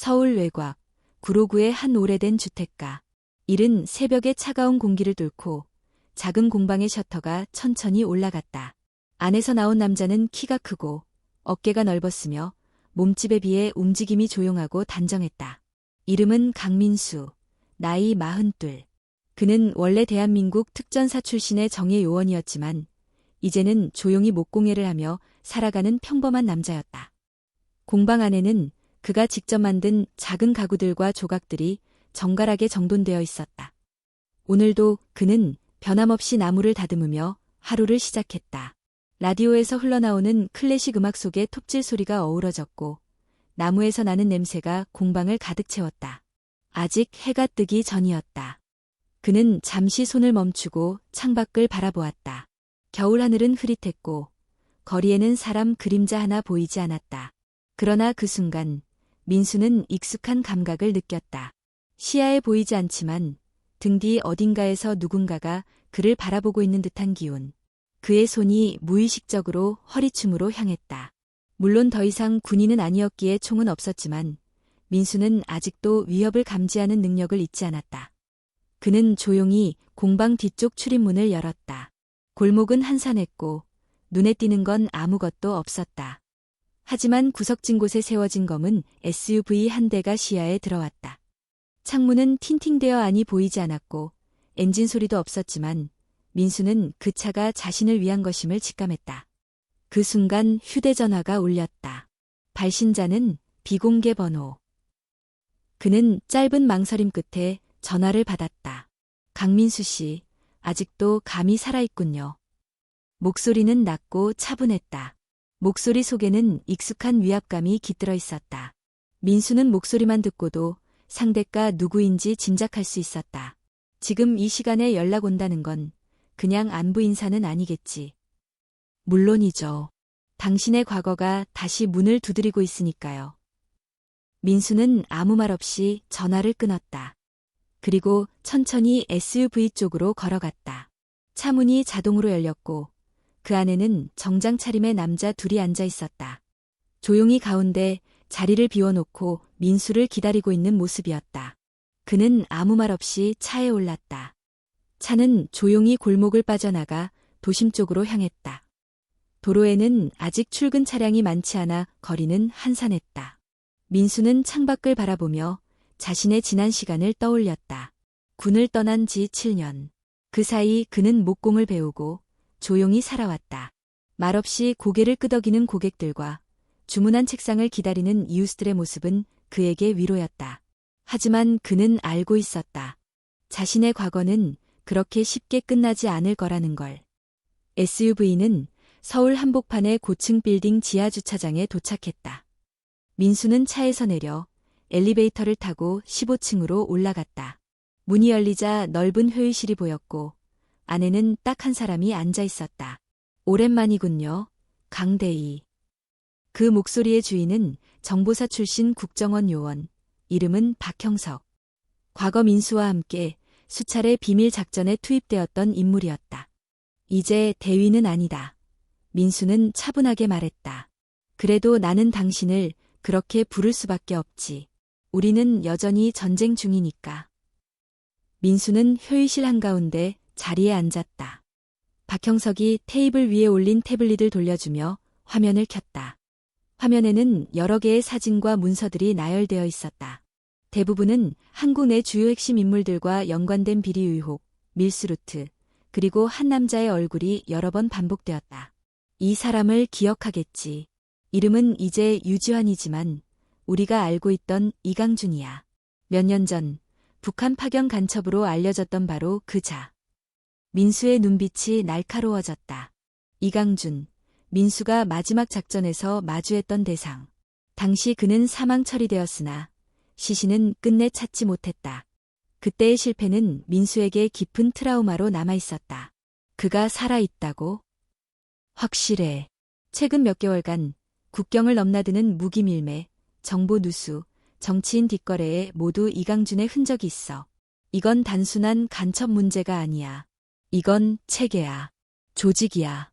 서울 외곽, 구로구의 한 오래된 주택가. 이른 새벽의 차가운 공기를 뚫고 작은 공방의 셔터가 천천히 올라갔다. 안에서 나온 남자는 키가 크고 어깨가 넓었으며 몸집에 비해 움직임이 조용하고 단정했다. 이름은 강민수, 나이 42. 그는 원래 대한민국 특전사 출신의 정예 요원이었지만 이제는 조용히 목공예를 하며 살아가는 평범한 남자였다. 공방 안에는 그가 직접 만든 작은 가구들과 조각들이 정갈하게 정돈되어 있었다. 오늘도 그는 변함없이 나무를 다듬으며 하루를 시작했다. 라디오에서 흘러나오는 클래식 음악 속에 톱질 소리가 어우러졌고 나무에서 나는 냄새가 공방을 가득 채웠다. 아직 해가 뜨기 전이었다. 그는 잠시 손을 멈추고 창밖을 바라보았다. 겨울 하늘은 흐릿했고 거리에는 사람 그림자 하나 보이지 않았다. 그러나 그 순간 민수는 익숙한 감각을 느꼈다. 시야에 보이지 않지만 등 뒤 어딘가에서 누군가가 그를 바라보고 있는 듯한 기운. 그의 손이 무의식적으로 허리춤으로 향했다. 물론 더 이상 군인은 아니었기에 총은 없었지만 민수는 아직도 위협을 감지하는 능력을 잊지 않았다. 그는 조용히 공방 뒤쪽 출입문을 열었다. 골목은 한산했고 눈에 띄는 건 아무것도 없었다. 하지만 구석진 곳에 세워진 검은 SUV 한 대가 시야에 들어왔다. 창문은 틴팅되어 안이 보이지 않았고 엔진 소리도 없었지만 민수는 그 차가 자신을 위한 것임을 직감했다. 그 순간 휴대전화가 울렸다. 발신자는 비공개 번호. 그는 짧은 망설임 끝에 전화를 받았다. 강민수 씨, 아직도 감이 살아있군요. 목소리는 낮고 차분했다. 목소리 속에는 익숙한 위압감이 깃들어 있었다. 민수는 목소리만 듣고도 상대가 누구인지 짐작할 수 있었다. 지금 이 시간에 연락 온다는 건 그냥 안부 인사는 아니겠지. 물론이죠. 당신의 과거가 다시 문을 두드리고 있으니까요. 민수는 아무 말 없이 전화를 끊었다. 그리고 천천히 SUV 쪽으로 걸어갔다. 차 문이 자동으로 열렸고 그 안에는 정장 차림의 남자 둘이 앉아 있었다. 조용히 가운데 자리를 비워놓고 민수를 기다리고 있는 모습이었다. 그는 아무 말 없이 차에 올랐다. 차는 조용히 골목을 빠져나가 도심 쪽으로 향했다. 도로에는 아직 출근 차량이 많지 않아 거리는 한산했다. 민수는 창밖을 바라보며 자신의 지난 시간을 떠올렸다. 군을 떠난 지 7년. 그 사이 그는 목공을 배우고 조용히 살아왔다. 말없이 고개를 끄덕이는 고객들과 주문한 책상을 기다리는 이웃들의 모습은 그에게 위로였다. 하지만 그는 알고 있었다. 자신의 과거는 그렇게 쉽게 끝나지 않을 거라는 걸. SUV는 서울 한복판의 고층 빌딩 지하 주차장에 도착했다. 민수는 차에서 내려 엘리베이터를 타고 15층으로 올라갔다. 문이 열리자 넓은 회의실이 보였고 안에는 딱 한 사람이 앉아 있었다. 오랜만이군요, 강대희. 그 목소리의 주인은 정보사 출신 국정원 요원, 이름은 박형석. 과거 민수와 함께 수차례 비밀 작전에 투입되었던 인물이었다. 이제 대위는 아니다. 민수는 차분하게 말했다. 그래도 나는 당신을 그렇게 부를 수밖에 없지. 우리는 여전히 전쟁 중이니까. 민수는 회의실 한가운데 자리에 앉았다. 박형석이 테이블 위에 올린 태블릿을 돌려주며 화면을 켰다. 화면에는 여러 개의 사진과 문서들이 나열되어 있었다. 대부분은 한국 내 주요 핵심 인물들과 연관된 비리 의혹, 밀수루트, 그리고 한 남자의 얼굴이 여러 번 반복되었다. 이 사람을 기억하겠지. 이름은 이제 유지환이지만 우리가 알고 있던 이강준이야. 몇 년 전 북한 파견 간첩으로 알려졌던 바로 그 자. 민수의 눈빛이 날카로워졌다. 이강준, 민수가 마지막 작전에서 마주했던 대상. 당시 그는 사망 처리되었으나 시신은 끝내 찾지 못했다. 그때의 실패는 민수에게 깊은 트라우마로 남아있었다. 그가 살아있다고? 확실해. 최근 몇 개월간 국경을 넘나드는 무기 밀매, 정보 누수, 정치인 뒷거래에 모두 이강준의 흔적이 있어. 이건 단순한 간첩 문제가 아니야. 이건 체계야. 조직이야.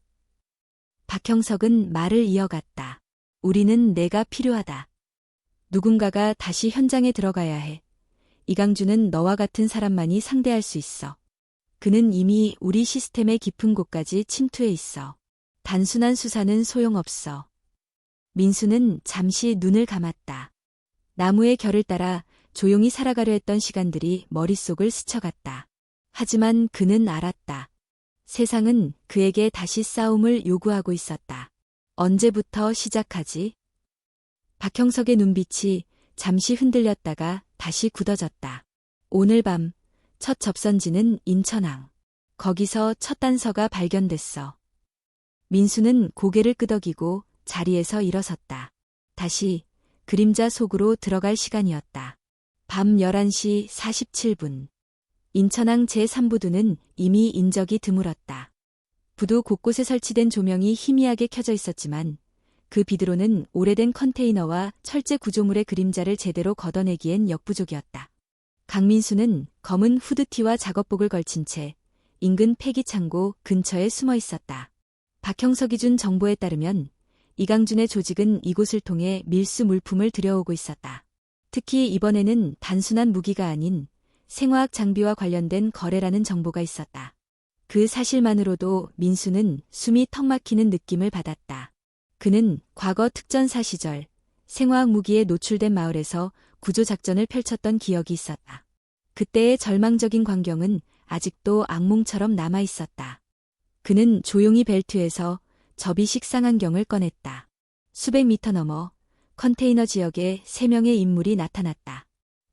박형석은 말을 이어갔다. 우리는 내가 필요하다. 누군가가 다시 현장에 들어가야 해. 이강준은 너와 같은 사람만이 상대할 수 있어. 그는 이미 우리 시스템의 깊은 곳까지 침투해 있어. 단순한 수사는 소용없어. 민수는 잠시 눈을 감았다. 나무의 결을 따라 조용히 살아가려 했던 시간들이 머릿속을 스쳐갔다. 하지만 그는 알았다. 세상은 그에게 다시 싸움을 요구하고 있었다. 언제부터 시작하지? 박형석의 눈빛이 잠시 흔들렸다가 다시 굳어졌다. 오늘 밤 첫 접선지는 인천항. 거기서 첫 단서가 발견됐어. 민수는 고개를 끄덕이고 자리에서 일어섰다. 다시 그림자 속으로 들어갈 시간이었다. 밤 11시 47분. 인천항 제3부두는 이미 인적이 드물었다. 부두 곳곳에 설치된 조명이 희미하게 켜져 있었지만 그 비드로는 오래된 컨테이너와 철제 구조물의 그림자를 제대로 걷어내기엔 역부족이었다. 강민수는 검은 후드티와 작업복을 걸친 채 인근 폐기창고 근처에 숨어 있었다. 박형석이 준 정보에 따르면 이강준의 조직은 이곳을 통해 밀수 물품을 들여오고 있었다. 특히 이번에는 단순한 무기가 아닌 생화학 장비와 관련된 거래라는 정보가 있었다. 그 사실만으로도 민수는 숨이 턱 막히는 느낌을 받았다. 그는 과거 특전사 시절 생화학 무기에 노출된 마을에서 구조작전을 펼쳤던 기억이 있었다. 그때의 절망적인 광경은 아직도 악몽처럼 남아있었다. 그는 조용히 벨트에서 접이식 쌍안경을 꺼냈다. 수백 미터 넘어 컨테이너 지역에 3명의 인물이 나타났다.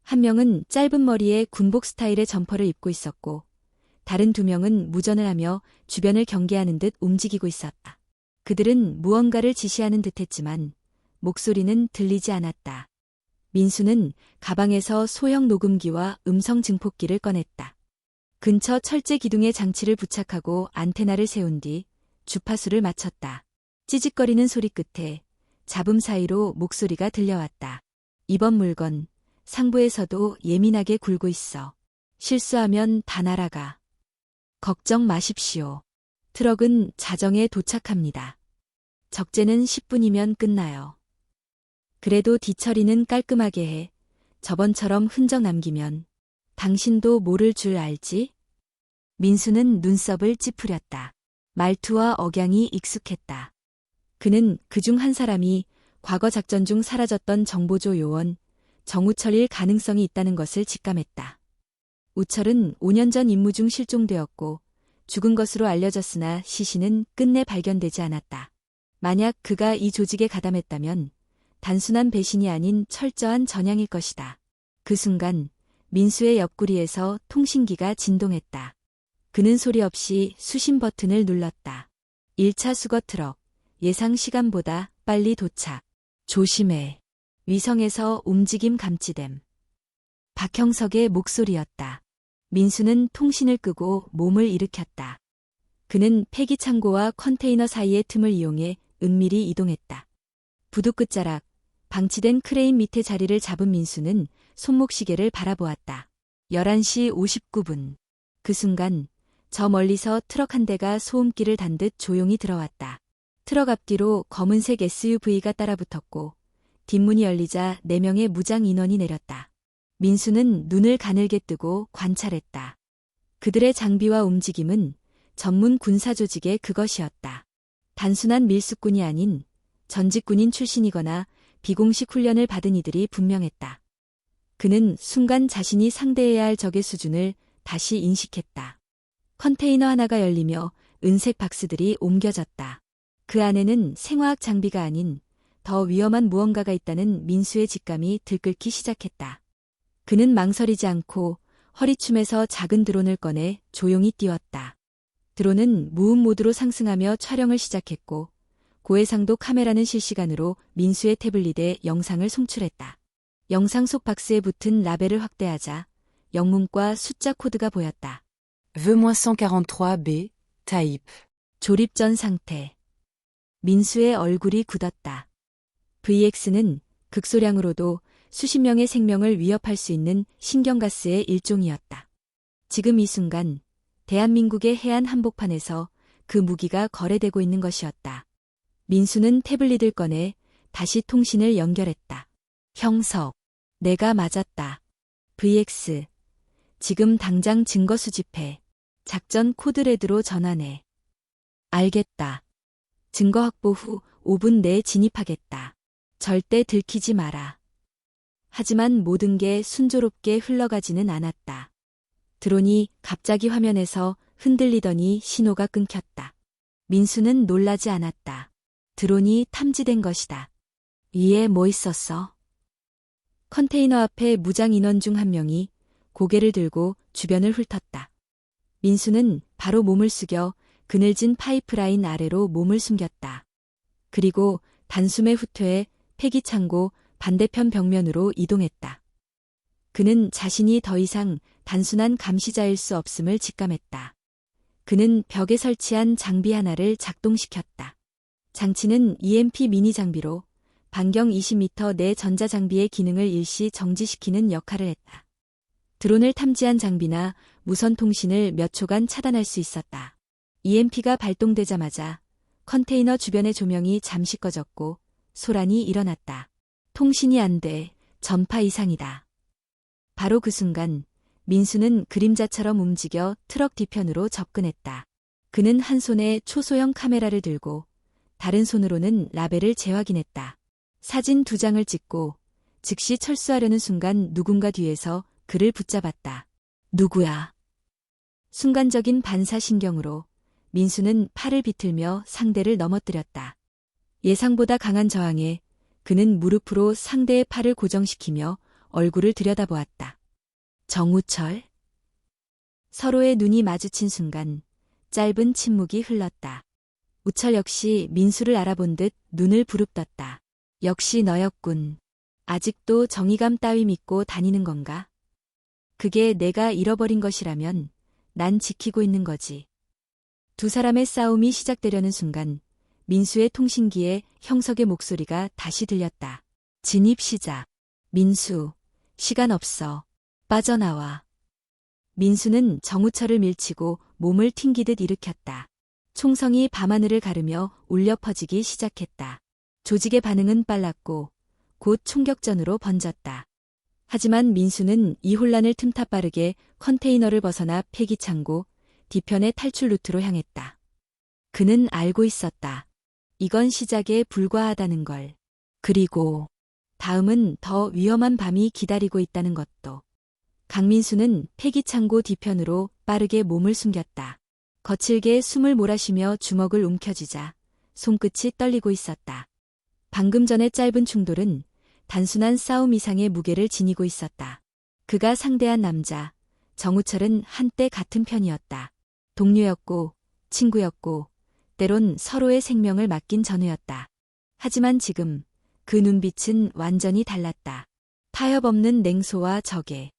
한 명은 짧은 머리에 군복 스타일의 점퍼를 입고 있었고 다른 2명은 무전을 하며 주변을 경계하는 듯 움직이고 있었다. 그들은 무언가를 지시하는 듯했지만 목소리는 들리지 않았다. 민수는 가방에서 소형 녹음기와 음성 증폭기를 꺼냈다. 근처 철제 기둥에 장치를 부착하고 안테나를 세운 뒤 주파수를 맞췄다. 찌직거리는 소리 끝에 잡음 사이로 목소리가 들려왔다. 이번 물건 상부에서도 예민하게 굴고 있어. 실수하면 다 날아가. 걱정 마십시오. 트럭은 자정에 도착합니다. 적재는 10분이면 끝나요. 그래도 뒤처리는 깔끔하게 해. 저번처럼 흔적 남기면 당신도 모를 줄 알지? 민수는 눈썹을 찌푸렸다. 말투와 억양이 익숙했다. 그는 그중 한 사람이 과거 작전 중 사라졌던 정보조 요원 정우철일 가능성이 있다는 것을 직감했다. 우철은 5년 전 임무 중 실종되었고 죽은 것으로 알려졌으나 시신은 끝내 발견되지 않았다. 만약 그가 이 조직에 가담했다면 단순한 배신이 아닌 철저한 전향일 것이다. 그 순간 민수의 옆구리에서 통신기가 진동했다. 그는 소리 없이 수신 버튼을 눌렀다. 1차 수거 트럭, 예상 시간보다 빨리 도착. 조심해. 위성에서 움직임 감지됨. 박형석의 목소리였다. 민수는 통신을 끄고 몸을 일으켰다. 그는 폐기 창고와 컨테이너 사이의 틈을 이용해 은밀히 이동했다. 부두 끝자락, 방치된 크레인 밑에 자리를 잡은 민수는 손목시계를 바라보았다. 11시 59분. 그 순간 저 멀리서 트럭 한 대가 소음기를 단 듯 조용히 들어왔다. 트럭 앞뒤로 검은색 SUV가 따라붙었고 뒷문이 열리자 4명의 무장 인원이 내렸다. 민수는 눈을 가늘게 뜨고 관찰했다. 그들의 장비와 움직임은 전문 군사 조직의 그것이었다. 단순한 밀수꾼이 아닌 전직군인 출신이거나 비공식 훈련을 받은 이들이 분명했다. 그는 순간 자신이 상대해야 할 적의 수준을 다시 인식했다. 컨테이너 하나가 열리며 은색 박스들이 옮겨졌다. 그 안에는 생화학 장비가 아닌 더 위험한 무언가가 있다는 민수의 직감이 들끓기 시작했다. 그는 망설이지 않고 허리춤에서 작은 드론을 꺼내 조용히 띄웠다. 드론은 무음 모드로 상승하며 촬영을 시작했고 고해상도 카메라는 실시간으로 민수의 태블릿에 영상을 송출했다. 영상 속 박스에 붙은 라벨을 확대하자 영문과 숫자 코드가 보였다. V-143B, type. 조립 전 상태. 민수의 얼굴이 굳었다. VX는 극소량으로도 수십 명의 생명을 위협할 수 있는 신경가스의 일종이었다. 지금 이 순간 대한민국의 해안 한복판에서 그 무기가 거래되고 있는 것이었다. 민수는 태블릿을 꺼내 다시 통신을 연결했다. 형석. 내가 맞았다. VX. 지금 당장 증거 수집해. 작전 코드레드로 전환해. 알겠다. 증거 확보 후 5분 내에 진입하겠다. 절대 들키지 마라. 하지만 모든 게 순조롭게 흘러가지는 않았다. 드론이 갑자기 화면에서 흔들리더니 신호가 끊겼다. 민수는 놀라지 않았다. 드론이 탐지된 것이다. 위에 뭐 있었어? 컨테이너 앞에 무장 인원 중 한 명이 고개를 들고 주변을 훑었다. 민수는 바로 몸을 숙여 그늘진 파이프라인 아래로 몸을 숨겼다. 그리고 단숨에 후퇴해 폐기창고 반대편 벽면으로 이동했다. 그는 자신이 더 이상 단순한 감시자일 수 없음을 직감했다. 그는 벽에 설치한 장비 하나를 작동시켰다. 장치는 EMP 미니 장비로 반경 20m 내 전자장비의 기능을 일시 정지시키는 역할을 했다. 드론을 탐지한 장비나 무선 통신을 몇 초간 차단할 수 있었다. EMP가 발동되자마자 컨테이너 주변의 조명이 잠시 꺼졌고 소란이 일어났다. 통신이 안 돼. 전파 이상이다. 바로 그 순간 민수는 그림자처럼 움직여 트럭 뒤편으로 접근했다. 그는 한 손에 초소형 카메라를 들고 다른 손으로는 라벨을 재확인했다. 사진 2장을 찍고 즉시 철수하려는 순간 누군가 뒤에서 그를 붙잡았다. 누구야? 순간적인 반사신경으로 민수는 팔을 비틀며 상대를 넘어뜨렸다. 예상보다 강한 저항에 그는 무릎으로 상대의 팔을 고정시키며 얼굴을 들여다보았다. 정우철? 서로의 눈이 마주친 순간 짧은 침묵이 흘렀다. 우철 역시 민수를 알아본 듯 눈을 부릅떴다. 역시 너였군. 아직도 정의감 따위 믿고 다니는 건가? 그게 내가 잃어버린 것이라면 난 지키고 있는 거지. 두 사람의 싸움이 시작되려는 순간 민수의 통신기에 형석의 목소리가 다시 들렸다. 진입 시작. 민수, 시간 없어. 빠져나와. 민수는 정우철을 밀치고 몸을 튕기듯 일으켰다. 총성이 밤하늘을 가르며 울려 퍼지기 시작했다. 조직의 반응은 빨랐고 곧 총격전으로 번졌다. 하지만 민수는 이 혼란을 틈타 빠르게 컨테이너를 벗어나 폐기창고 뒤편의 탈출 루트로 향했다. 그는 알고 있었다. 이건 시작에 불과하다는 걸. 그리고 다음은 더 위험한 밤이 기다리고 있다는 것도. 강민수는 폐기창고 뒤편으로 빠르게 몸을 숨겼다. 거칠게 숨을 몰아쉬며 주먹을 움켜쥐자 손끝이 떨리고 있었다. 방금 전의 짧은 충돌은 단순한 싸움 이상의 무게를 지니고 있었다. 그가 상대한 남자, 정우철은 한때 같은 편이었다. 동료였고, 친구였고, 때론 서로의 생명을 맡긴 전우였다. 하지만 지금 그 눈빛은 완전히 달랐다. 타협 없는 냉소와 적애.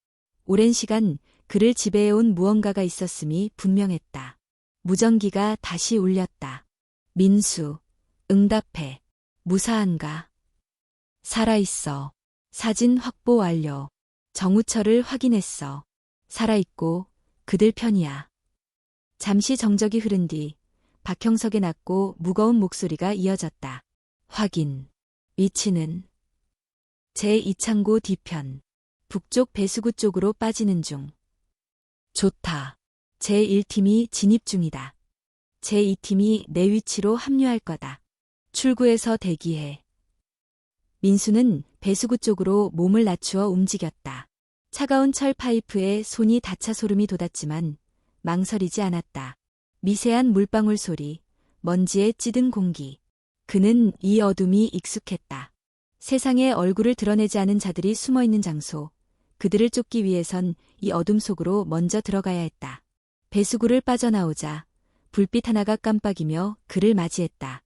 오랜 시간 그를 지배해온 무언가가 있었음이 분명했다. 무전기가 다시 울렸다. 민수, 응답해. 무사한가? 살아있어. 사진 확보 완료. 정우철을 확인했어. 살아있고 그들 편이야. 잠시 정적이 흐른 뒤 박형석의 낮고 무거운 목소리가 이어졌다. 확인. 위치는 제2창고 뒤편. 북쪽 배수구 쪽으로 빠지는 중. 좋다. 제1팀이 진입 중이다. 제2팀이 내 위치로 합류할 거다. 출구에서 대기해. 민수는 배수구 쪽으로 몸을 낮추어 움직였다. 차가운 철 파이프에 손이 닿자 소름이 돋았지만 망설이지 않았다. 미세한 물방울 소리, 먼지에 찌든 공기. 그는 이 어둠이 익숙했다. 세상에 얼굴을 드러내지 않은 자들이 숨어있는 장소. 그들을 쫓기 위해선 이 어둠 속으로 먼저 들어가야 했다. 배수구를 빠져나오자 불빛 하나가 깜빡이며 그를 맞이했다.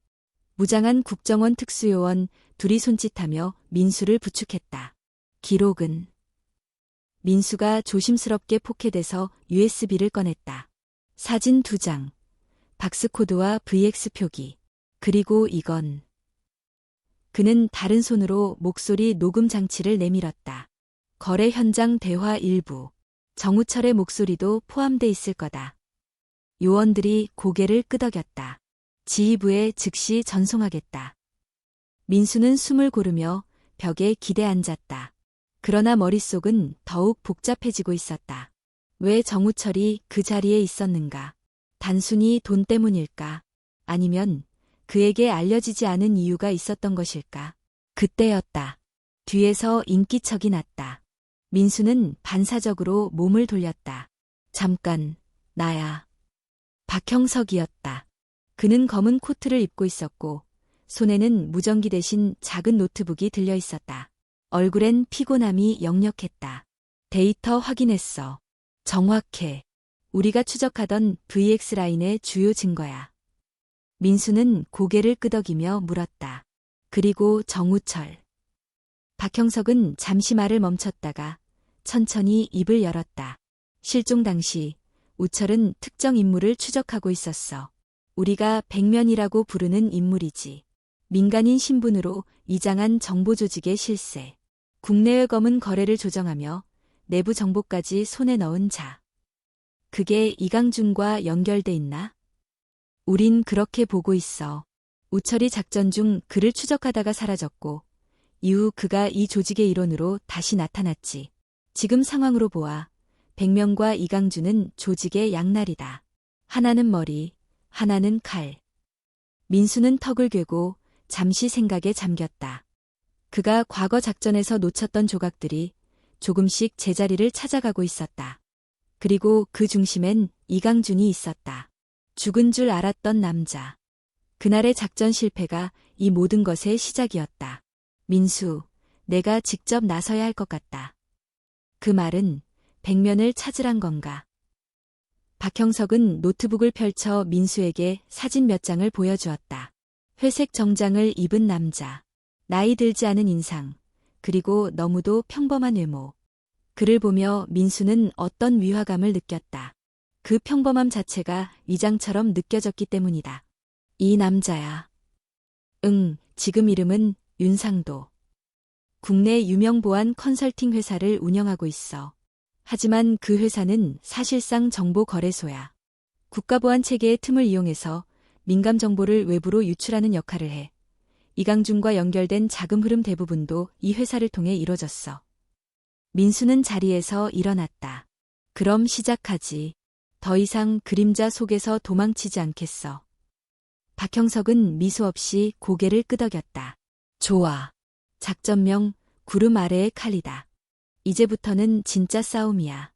무장한 국정원 특수요원 둘이 손짓하며 민수를 부축했다. 기록은? 민수가 조심스럽게 포켓에서 USB를 꺼냈다. 사진 2장, 박스코드와 VX 표기. 그리고 이건. 그는 다른 손으로 목소리 녹음 장치를 내밀었다. 거래 현장 대화 일부. 정우철의 목소리도 포함돼 있을 거다. 요원들이 고개를 끄덕였다. 지휘부에 즉시 전송하겠다. 민수는 숨을 고르며 벽에 기대 앉았다. 그러나 머릿속은 더욱 복잡해지고 있었다. 왜 정우철이 그 자리에 있었는가? 단순히 돈 때문일까? 아니면 그에게 알려지지 않은 이유가 있었던 것일까? 그때였다. 뒤에서 인기척이 났다. 민수는 반사적으로 몸을 돌렸다. 잠깐, 나야. 박형석이었다. 그는 검은 코트를 입고 있었고 손에는 무전기 대신 작은 노트북이 들려 있었다. 얼굴엔 피곤함이 역력했다. 데이터 확인했어. 정확해. 우리가 추적하던 VX 라인의 주요 증거야. 민수는 고개를 끄덕이며 물었다. 그리고 정우철. 박형석은 잠시 말을 멈췄다가 천천히 입을 열었다. 실종 당시 우철은 특정 인물을 추적하고 있었어. 우리가 백면이라고 부르는 인물이지. 민간인 신분으로 이장한 정보조직의 실세. 국내외 검은 거래를 조정하며 내부 정보까지 손에 넣은 자. 그게 이강준과 연결돼 있나? 우린 그렇게 보고 있어. 우철이 작전 중 그를 추적하다가 사라졌고 이후 그가 이 조직의 일원으로 다시 나타났지. 지금 상황으로 보아 백명과 이강준은 조직의 양날이다. 하나는 머리, 하나는 칼. 민수는 턱을 괴고 잠시 생각에 잠겼다. 그가 과거 작전에서 놓쳤던 조각들이 조금씩 제자리를 찾아가고 있었다. 그리고 그 중심엔 이강준이 있었다. 죽은 줄 알았던 남자. 그날의 작전 실패가 이 모든 것의 시작이었다. 민수, 내가 직접 나서야 할 것 같다. 그 말은 백면을 찾으란 건가? 박형석은 노트북을 펼쳐 민수에게 사진 몇 장을 보여주었다. 회색 정장을 입은 남자, 나이 들지 않은 인상, 그리고 너무도 평범한 외모. 그를 보며 민수는 어떤 위화감을 느꼈다. 그 평범함 자체가 위장처럼 느껴졌기 때문이다. 이 남자야. 응, 지금 이름은 윤상도. 국내 유명 보안 컨설팅 회사를 운영하고 있어. 하지만 그 회사는 사실상 정보거래소야. 국가보안 체계의 틈을 이용해서 민감 정보를 외부로 유출하는 역할을 해. 이강준과 연결된 자금 흐름 대부분도 이 회사를 통해 이뤄졌어. 민수는 자리에서 일어났다. 그럼 시작하지. 더 이상 그림자 속에서 도망치지 않겠어. 박형석은 미소 없이 고개를 끄덕였다. 좋아. 작전명 구름 아래의 칼이다. 이제부터는 진짜 싸움이야.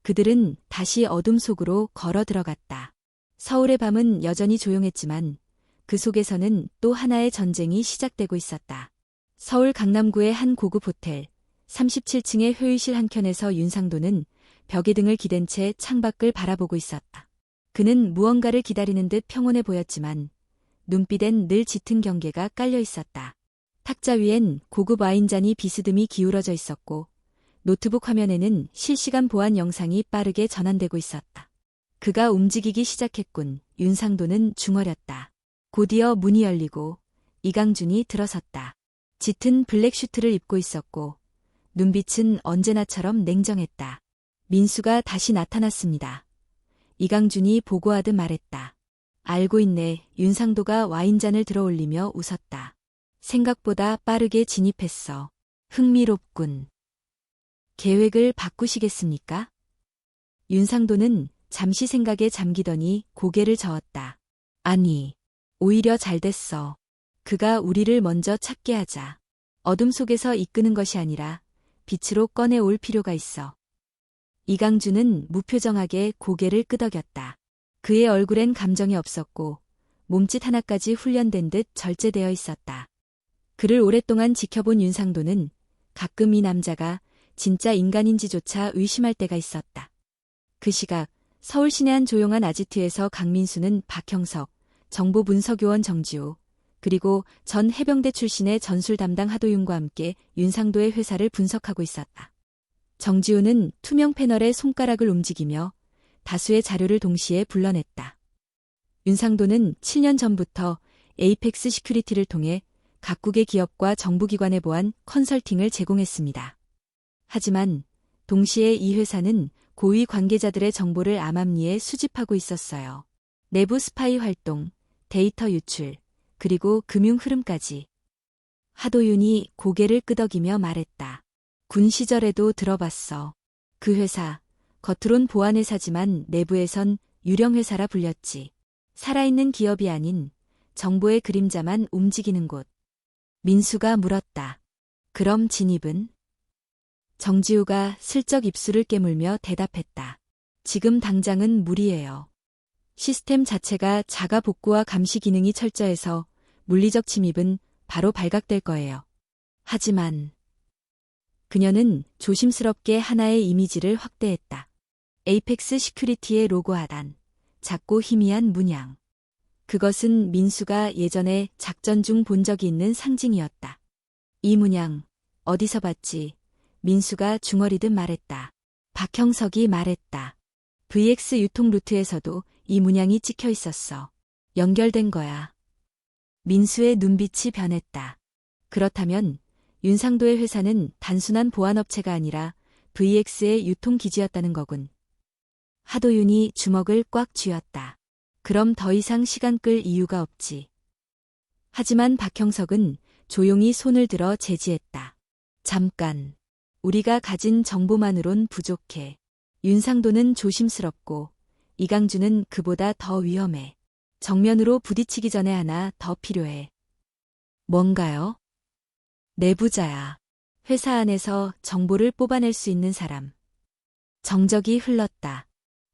그들은 다시 어둠 속으로 걸어 들어갔다. 서울의 밤은 여전히 조용했지만 그 속에서는 또 하나의 전쟁이 시작되고 있었다. 서울 강남구의 한 고급 호텔 37층의 회의실 한켠에서 윤상도는 벽에 등을 기댄 채 창밖을 바라보고 있었다. 그는 무언가를 기다리는 듯 평온해 보였지만 눈빛엔 늘 짙은 경계가 깔려 있었다. 탁자 위엔 고급 와인잔이 비스듬히 기울어져 있었고 노트북 화면에는 실시간 보안 영상이 빠르게 전환되고 있었다. 그가 움직이기 시작했군. 윤상도는 중얼였다. 곧이어 문이 열리고 이강준이 들어섰다. 짙은 블랙 슈트를 입고 있었고 눈빛은 언제나처럼 냉정했다. 민수가 다시 나타났습니다. 이강준이 보고하듯 말했다. 알고 있네. 윤상도가 와인잔을 들어올리며 웃었다. 생각보다 빠르게 진입했어. 흥미롭군. 계획을 바꾸시겠습니까? 윤상도는 잠시 생각에 잠기더니 고개를 저었다. 아니, 오히려 잘 됐어. 그가 우리를 먼저 찾게 하자. 어둠 속에서 이끄는 것이 아니라 빛으로 꺼내올 필요가 있어. 이강준은 무표정하게 고개를 끄덕였다. 그의 얼굴엔 감정이 없었고 몸짓 하나까지 훈련된 듯 절제되어 있었다. 그를 오랫동안 지켜본 윤상도는 가끔 이 남자가 진짜 인간인지조차 의심할 때가 있었다. 그 시각 서울 시내 한 조용한 아지트에서 강민수는 박형석, 정보분석요원 정지호, 그리고 전 해병대 출신의 전술 담당 하도윤과 함께 윤상도의 회사를 분석하고 있었다. 정지호는 투명 패널에 손가락을 움직이며 다수의 자료를 동시에 불러냈다. 윤상도는 7년 전부터 에이펙스 시큐리티를 통해 각국의 기업과 정부기관에 보안 컨설팅을 제공했습니다. 하지만 동시에 이 회사는 고위 관계자들의 정보를 암암리에 수집하고 있었어요. 내부 스파이 활동, 데이터 유출, 그리고 금융 흐름까지. 하도윤이 고개를 끄덕이며 말했다. 군 시절에도 들어봤어. 그 회사, 겉으론 보안회사지만 내부에선 유령회사라 불렸지. 살아있는 기업이 아닌 정보의 그림자만 움직이는 곳. 민수가 물었다. 그럼 진입은? 정지우가 슬쩍 입술을 깨물며 대답했다. 지금 당장은 무리예요. 시스템 자체가 자가 복구와 감시 기능이 철저해서 물리적 침입은 바로 발각될 거예요. 하지만 그녀는 조심스럽게 하나의 이미지를 확대했다. 에이펙스 시큐리티의 로고 하단, 작고 희미한 문양. 그것은 민수가 예전에 작전 중 본 적이 있는 상징이었다. 이 문양, 어디서 봤지? 민수가 중얼이듯 말했다. 박형석이 말했다. VX 유통 루트에서도 이 문양이 찍혀 있었어. 연결된 거야. 민수의 눈빛이 변했다. 그렇다면 윤상도의 회사는 단순한 보안업체가 아니라 VX의 유통기지였다는 거군. 하도윤이 주먹을 꽉 쥐었다. 그럼 더 이상 시간 끌 이유가 없지. 하지만 박형석은 조용히 손을 들어 제지했다. 잠깐. 우리가 가진 정보만으론 부족해. 윤상도는 조심스럽고 이강준은 그보다 더 위험해. 정면으로 부딪히기 전에 하나 더 필요해. 뭔가요? 내부자야. 회사 안에서 정보를 뽑아낼 수 있는 사람. 정적이 흘렀다.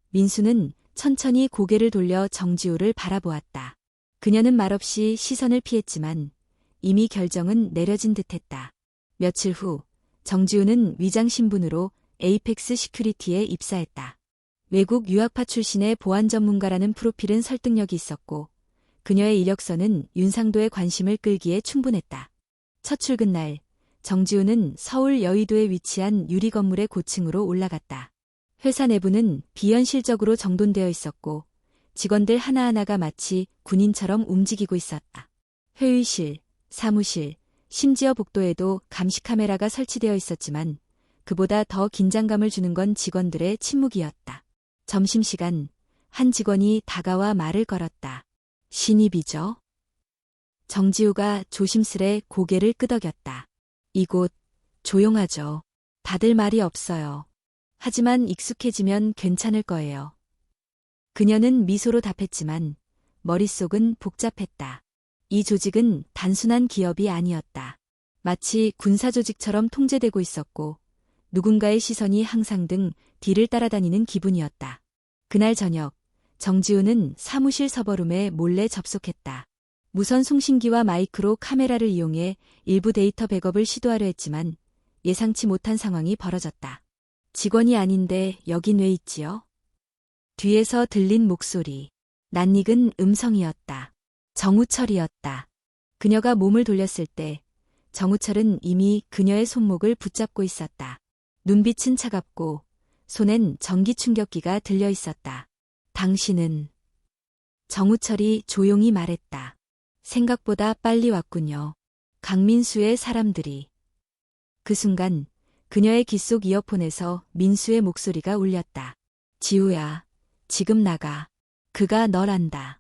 민수는 천천히 고개를 돌려 정지우를 바라보았다. 그녀는 말없이 시선을 피했지만 이미 결정은 내려진 듯했다. 며칠 후 정지우는 위장 신분으로 에이펙스 시큐리티에 입사했다. 외국 유학파 출신의 보안 전문가라는 프로필은 설득력이 있었고 그녀의 이력서는 윤상도의 관심을 끌기에 충분했다. 첫 출근 날 정지우는 서울 여의도에 위치한 유리 건물의 고층으로 올라갔다. 회사 내부는 비현실적으로 정돈되어 있었고 직원들 하나하나가 마치 군인처럼 움직이고 있었다. 회의실, 사무실, 심지어 복도에도 감시 카메라가 설치되어 있었지만 그보다 더 긴장감을 주는 건 직원들의 침묵이었다. 점심시간, 한 직원이 다가와 말을 걸었다. 신입이죠? 정지우가 조심스레 고개를 끄덕였다. 이곳, 조용하죠. 다들 말이 없어요. 하지만 익숙해지면 괜찮을 거예요. 그녀는 미소로 답했지만 머릿속은 복잡했다. 이 조직은 단순한 기업이 아니었다. 마치 군사조직처럼 통제되고 있었고 누군가의 시선이 항상 등 뒤를 따라다니는 기분이었다. 그날 저녁, 정지우는 사무실 서버룸에 몰래 접속했다. 무선 송신기와 마이크로 카메라를 이용해 일부 데이터 백업을 시도하려 했지만 예상치 못한 상황이 벌어졌다. 직원이 아닌데 여긴 왜 있지요? 뒤에서 들린 목소리. 낯익은 음성이었다. 정우철이었다. 그녀가 몸을 돌렸을 때 정우철은 이미 그녀의 손목을 붙잡고 있었다. 눈빛은 차갑고 손엔 전기 충격기가 들려 있었다. 당신은? 정우철이 조용히 말했다. 생각보다 빨리 왔군요. 강민수의 사람들이. 그 순간 그녀의 귀 속 이어폰에서 민수의 목소리가 울렸다. 지우야, 지금 나가. 그가 널 안다.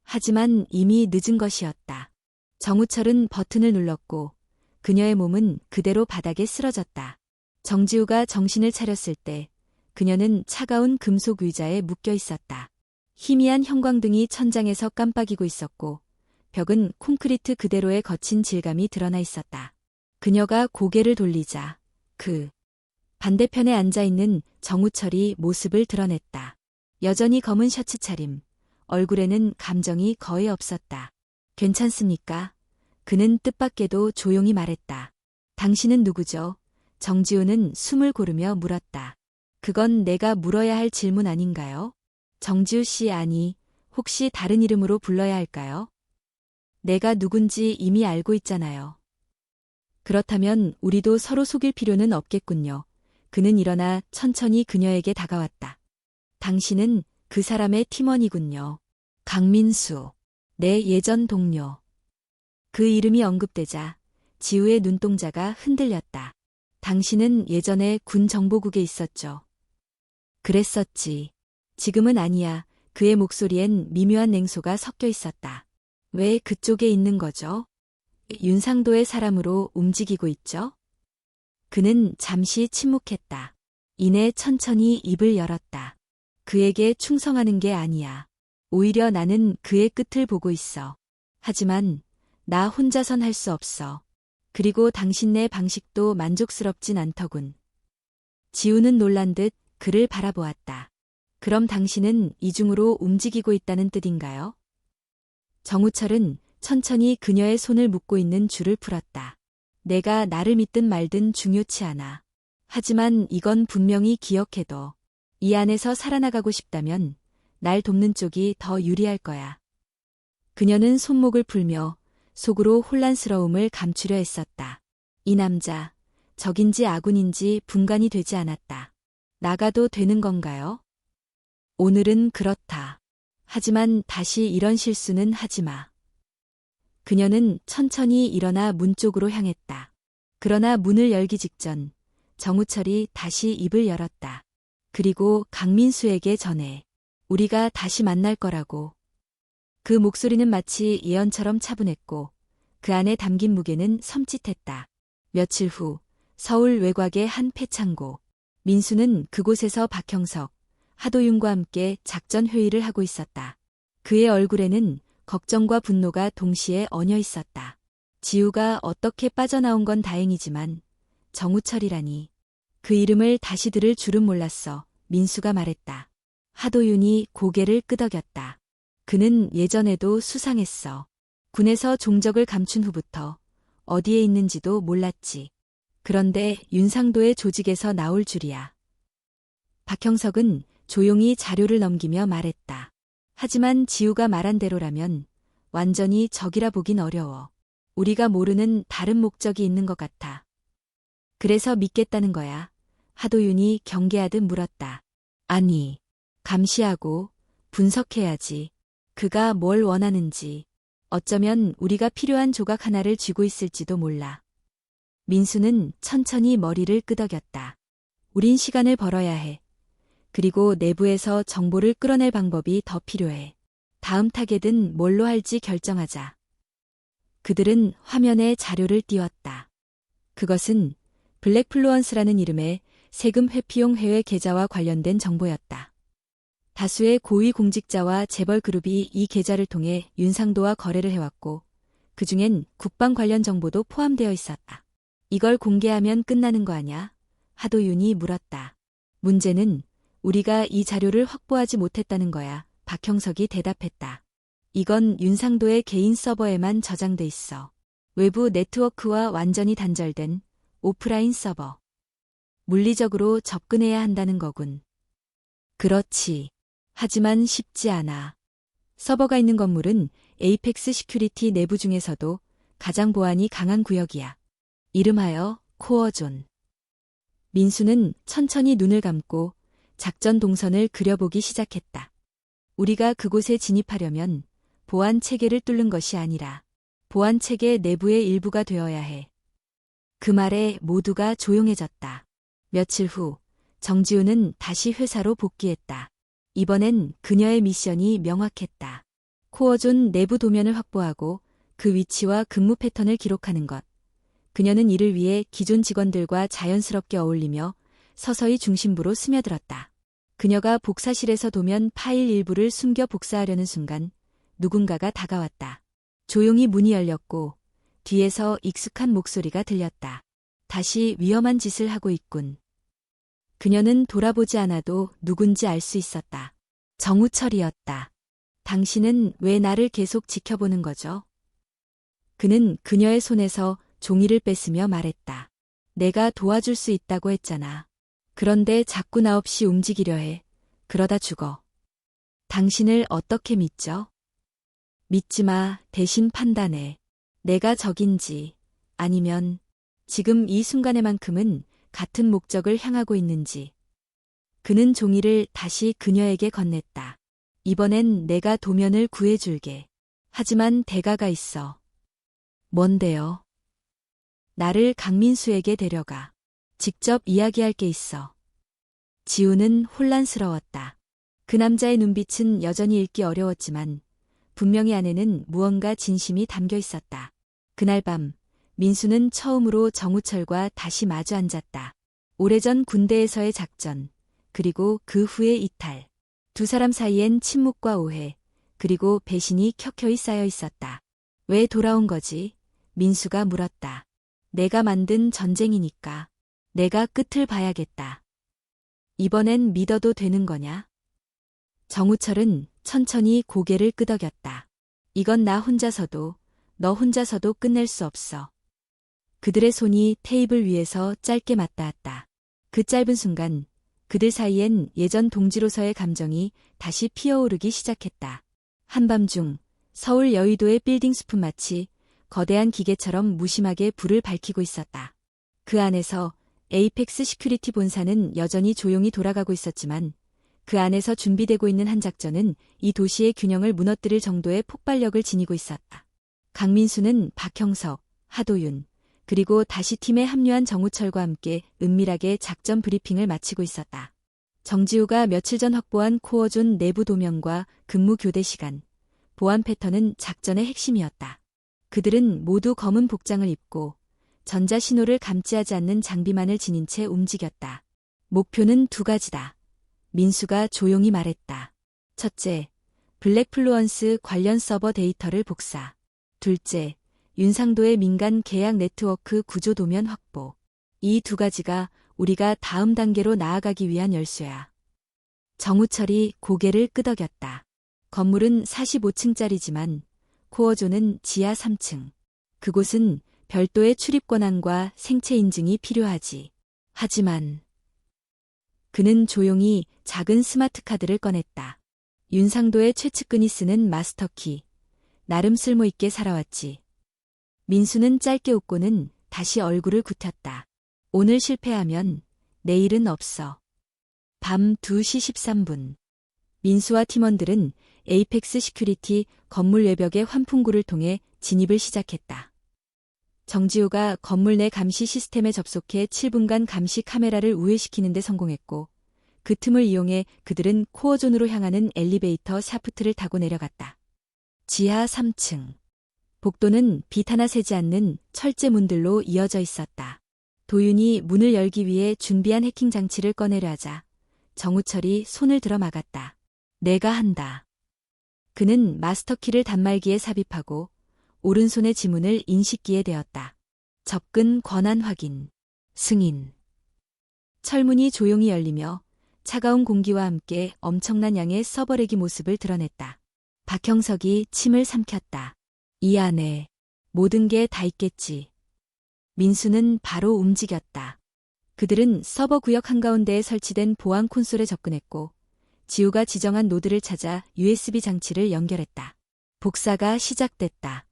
하지만 이미 늦은 것이었다. 정우철은 버튼을 눌렀고 그녀의 몸은 그대로 바닥에 쓰러졌다. 정지우가 정신을 차렸을 때 그녀는 차가운 금속 의자에 묶여 있었다. 희미한 형광등이 천장에서 깜빡이고 있었고 벽은 콘크리트 그대로의 거친 질감이 드러나 있었다. 그녀가 고개를 돌리자 그 반대편에 앉아있는 정우철이 모습을 드러냈다. 여전히 검은 셔츠 차림, 얼굴에는 감정이 거의 없었다. 괜찮습니까? 그는 뜻밖에도 조용히 말했다. 당신은 누구죠? 정지우는 숨을 고르며 물었다. 그건 내가 물어야 할 질문 아닌가요? 정지우 씨 아니, 혹시 다른 이름으로 불러야 할까요? 내가 누군지 이미 알고 있잖아요. 그렇다면 우리도 서로 속일 필요는 없겠군요. 그는 일어나 천천히 그녀에게 다가왔다. 당신은 그 사람의 팀원이군요. 강민수, 내 예전 동료. 그 이름이 언급되자 지우의 눈동자가 흔들렸다. 당신은 예전에 군 정보국에 있었죠. 그랬었지. 지금은 아니야. 그의 목소리엔 미묘한 냉소가 섞여 있었다. 왜 그쪽에 있는 거죠? 윤상도의 사람으로 움직이고 있죠? 그는 잠시 침묵했다. 이내 천천히 입을 열었다. 그에게 충성하는 게 아니야. 오히려 나는 그의 끝을 보고 있어. 하지만 나 혼자선 할 수 없어. 그리고 당신네 방식도 만족스럽진 않더군. 지우는 놀란 듯 그를 바라보았다. 그럼 당신은 이중으로 움직이고 있다는 뜻인가요? 정우철은 천천히 그녀의 손을 묶고 있는 줄을 풀었다. 내가 나를 믿든 말든 중요치 않아. 하지만 이건 분명히 기억해둬. 이 안에서 살아나가고 싶다면 날 돕는 쪽이 더 유리할 거야. 그녀는 손목을 풀며 속으로 혼란스러움을 감추려 했었다. 이 남자, 적인지 아군인지 분간이 되지 않았다. 나가도 되는 건가요? 오늘은 그렇다. 하지만 다시 이런 실수는 하지 마. 그녀는 천천히 일어나 문 쪽으로 향했다. 그러나 문을 열기 직전 정우철이 다시 입을 열었다. 그리고 강민수에게 전해. 우리가 다시 만날 거라고. 그 목소리는 마치 예언처럼 차분했고 그 안에 담긴 무게는 섬찟했다. 며칠 후 서울 외곽의 한 폐창고. 민수는 그곳에서 박형석, 하도윤과 함께 작전 회의를 하고 있었다. 그의 얼굴에는 걱정과 분노가 동시에 얹어 있었다. 지우가 어떻게 빠져나온 건 다행이지만 정우철이라니. 그 이름을 다시 들을 줄은 몰랐어. 민수가 말했다. 하도윤이 고개를 끄덕였다. 그는 예전에도 수상했어. 군에서 종적을 감춘 후부터 어디에 있는지도 몰랐지. 그런데 윤상도의 조직에서 나올 줄이야. 박형석은 조용히 자료를 넘기며 말했다. 하지만 지우가 말한 대로라면 완전히 적이라 보긴 어려워. 우리가 모르는 다른 목적이 있는 것 같아. 그래서 믿겠다는 거야. 하도윤이 경계하듯 물었다. 아니, 감시하고 분석해야지. 그가 뭘 원하는지. 어쩌면 우리가 필요한 조각 하나를 쥐고 있을지도 몰라. 민수는 천천히 머리를 끄덕였다. 우린 시간을 벌어야 해. 그리고 내부에서 정보를 끌어낼 방법이 더 필요해. 다음 타겟은 뭘로 할지 결정하자. 그들은 화면에 자료를 띄웠다. 그것은 블랙플루언스라는 이름의 세금 회피용 해외 계좌와 관련된 정보였다. 다수의 고위 공직자와 재벌 그룹이 이 계좌를 통해 윤상도와 거래를 해왔고 그중엔 국방 관련 정보도 포함되어 있었다. 이걸 공개하면 끝나는 거 아냐? 하도윤이 물었다. 문제는 우리가 이 자료를 확보하지 못했다는 거야. 박형석이 대답했다. 이건 윤상도의 개인 서버에만 저장돼 있어. 외부 네트워크와 완전히 단절된 오프라인 서버. 물리적으로 접근해야 한다는 거군. 그렇지. 하지만 쉽지 않아. 서버가 있는 건물은 에이펙스 시큐리티 내부 중에서도 가장 보안이 강한 구역이야. 이름하여 코어존. 민수는 천천히 눈을 감고 작전 동선을 그려보기 시작했다. 우리가 그곳에 진입하려면 보안 체계를 뚫는 것이 아니라 보안 체계 내부의 일부가 되어야 해. 그 말에 모두가 조용해졌다. 며칠 후 정지우는 다시 회사로 복귀했다. 이번엔 그녀의 미션이 명확했다. 코어존 내부 도면을 확보하고 그 위치와 근무 패턴을 기록하는 것. 그녀는 이를 위해 기존 직원들과 자연스럽게 어울리며 서서히 중심부로 스며들었다. 그녀가 복사실에서 도면 파일 일부를 숨겨 복사하려는 순간 누군가가 다가왔다. 조용히 문이 열렸고 뒤에서 익숙한 목소리가 들렸다. 다시 위험한 짓을 하고 있군. 그녀는 돌아보지 않아도 누군지 알 수 있었다. 정우철이었다. 당신은 왜 나를 계속 지켜보는 거죠? 그는 그녀의 손에서 종이를 뺏으며 말했다. 내가 도와줄 수 있다고 했잖아. 그런데 자꾸 나 없이 움직이려 해. 그러다 죽어. 당신을 어떻게 믿죠? 믿지 마. 대신 판단해. 내가 적인지 아니면 지금 이 순간에만큼은 같은 목적을 향하고 있는지. 그는 종이를 다시 그녀에게 건넸다. 이번엔 내가 도면을 구해줄게. 하지만 대가가 있어. 뭔데요? 나를 강민수에게 데려가. 직접 이야기할 게 있어. 지우는 혼란스러웠다. 그 남자의 눈빛은 여전히 읽기 어려웠지만 분명히 안에는 무언가 진심이 담겨 있었다. 그날 밤 민수는 처음으로 정우철과 다시 마주 앉았다. 오래전 군대에서의 작전, 그리고 그 후의 이탈. 두 사람 사이엔 침묵과 오해, 그리고 배신이 켜켜이 쌓여 있었다. 왜 돌아온 거지? 민수가 물었다. 내가 만든 전쟁이니까. 내가 끝을 봐야겠다. 이번엔 믿어도 되는 거냐? 정우철은 천천히 고개를 끄덕였다. 이건 나 혼자서도, 너 혼자서도 끝낼 수 없어. 그들의 손이 테이블 위에서 짧게 맞닿았다. 그 짧은 순간 그들 사이엔 예전 동지로서의 감정이 다시 피어오르기 시작했다. 한밤중 서울 여의도의 빌딩 숲은 마치 거대한 기계처럼 무심하게 불을 밝히고 있었다. 그 안에서 에이펙스 시큐리티 본사는 여전히 조용히 돌아가고 있었지만 그 안에서 준비되고 있는 한 작전은 이 도시의 균형을 무너뜨릴 정도의 폭발력을 지니고 있었다. 강민수는 박형석, 하도윤, 그리고 다시 팀에 합류한 정우철과 함께 은밀하게 작전 브리핑을 마치고 있었다. 정지우가 며칠 전 확보한 코어존 내부 도면과 근무 교대 시간, 보안 패턴은 작전의 핵심이었다. 그들은 모두 검은 복장을 입고 전자신호를 감지하지 않는 장비만을 지닌 채 움직였다. 목표는 두 가지다. 민수가 조용히 말했다. 첫째, 블랙플루언스 관련 서버 데이터를 복사. 둘째, 윤상도의 민간 계약 네트워크 구조 도면 확보. 이 두 가지가 우리가 다음 단계로 나아가기 위한 열쇠야. 정우철이 고개를 끄덕였다. 건물은 45층짜리지만 코어존은 지하 3층. 그곳은 별도의 출입 권한과 생체 인증이 필요하지. 하지만 그는 조용히 작은 스마트 카드를 꺼냈다. 윤상도의 최측근이 쓰는 마스터키. 나름 쓸모있게 살아왔지. 민수는 짧게 웃고는 다시 얼굴을 굽혔다. 오늘 실패하면 내일은 없어. 밤 2시 13분. 민수와 팀원들은 에이펙스 시큐리티 건물 외벽의 환풍구를 통해 진입을 시작했다. 정지우가 건물 내 감시 시스템에 접속해 7분간 감시 카메라를 우회시키는 데 성공했고 그 틈을 이용해 그들은 코어존으로 향하는 엘리베이터 샤프트를 타고 내려갔다. 지하 3층. 복도는 빛 하나 새지 않는 철제 문들로 이어져 있었다. 도윤이 문을 열기 위해 준비한 해킹 장치를 꺼내려 하자 정우철이 손을 들어 막았다. 내가 한다. 그는 마스터키를 단말기에 삽입하고 오른손의 지문을 인식기에 대었다. 접근 권한 확인. 승인. 철문이 조용히 열리며 차가운 공기와 함께 엄청난 양의 서버렉이 모습을 드러냈다. 박형석이 침을 삼켰다. 이 안에 모든 게 다 있겠지. 민수는 바로 움직였다. 그들은 서버 구역 한가운데에 설치된 보안 콘솔에 접근했고 지우가 지정한 노드를 찾아 USB 장치를 연결했다. 복사가 시작됐다.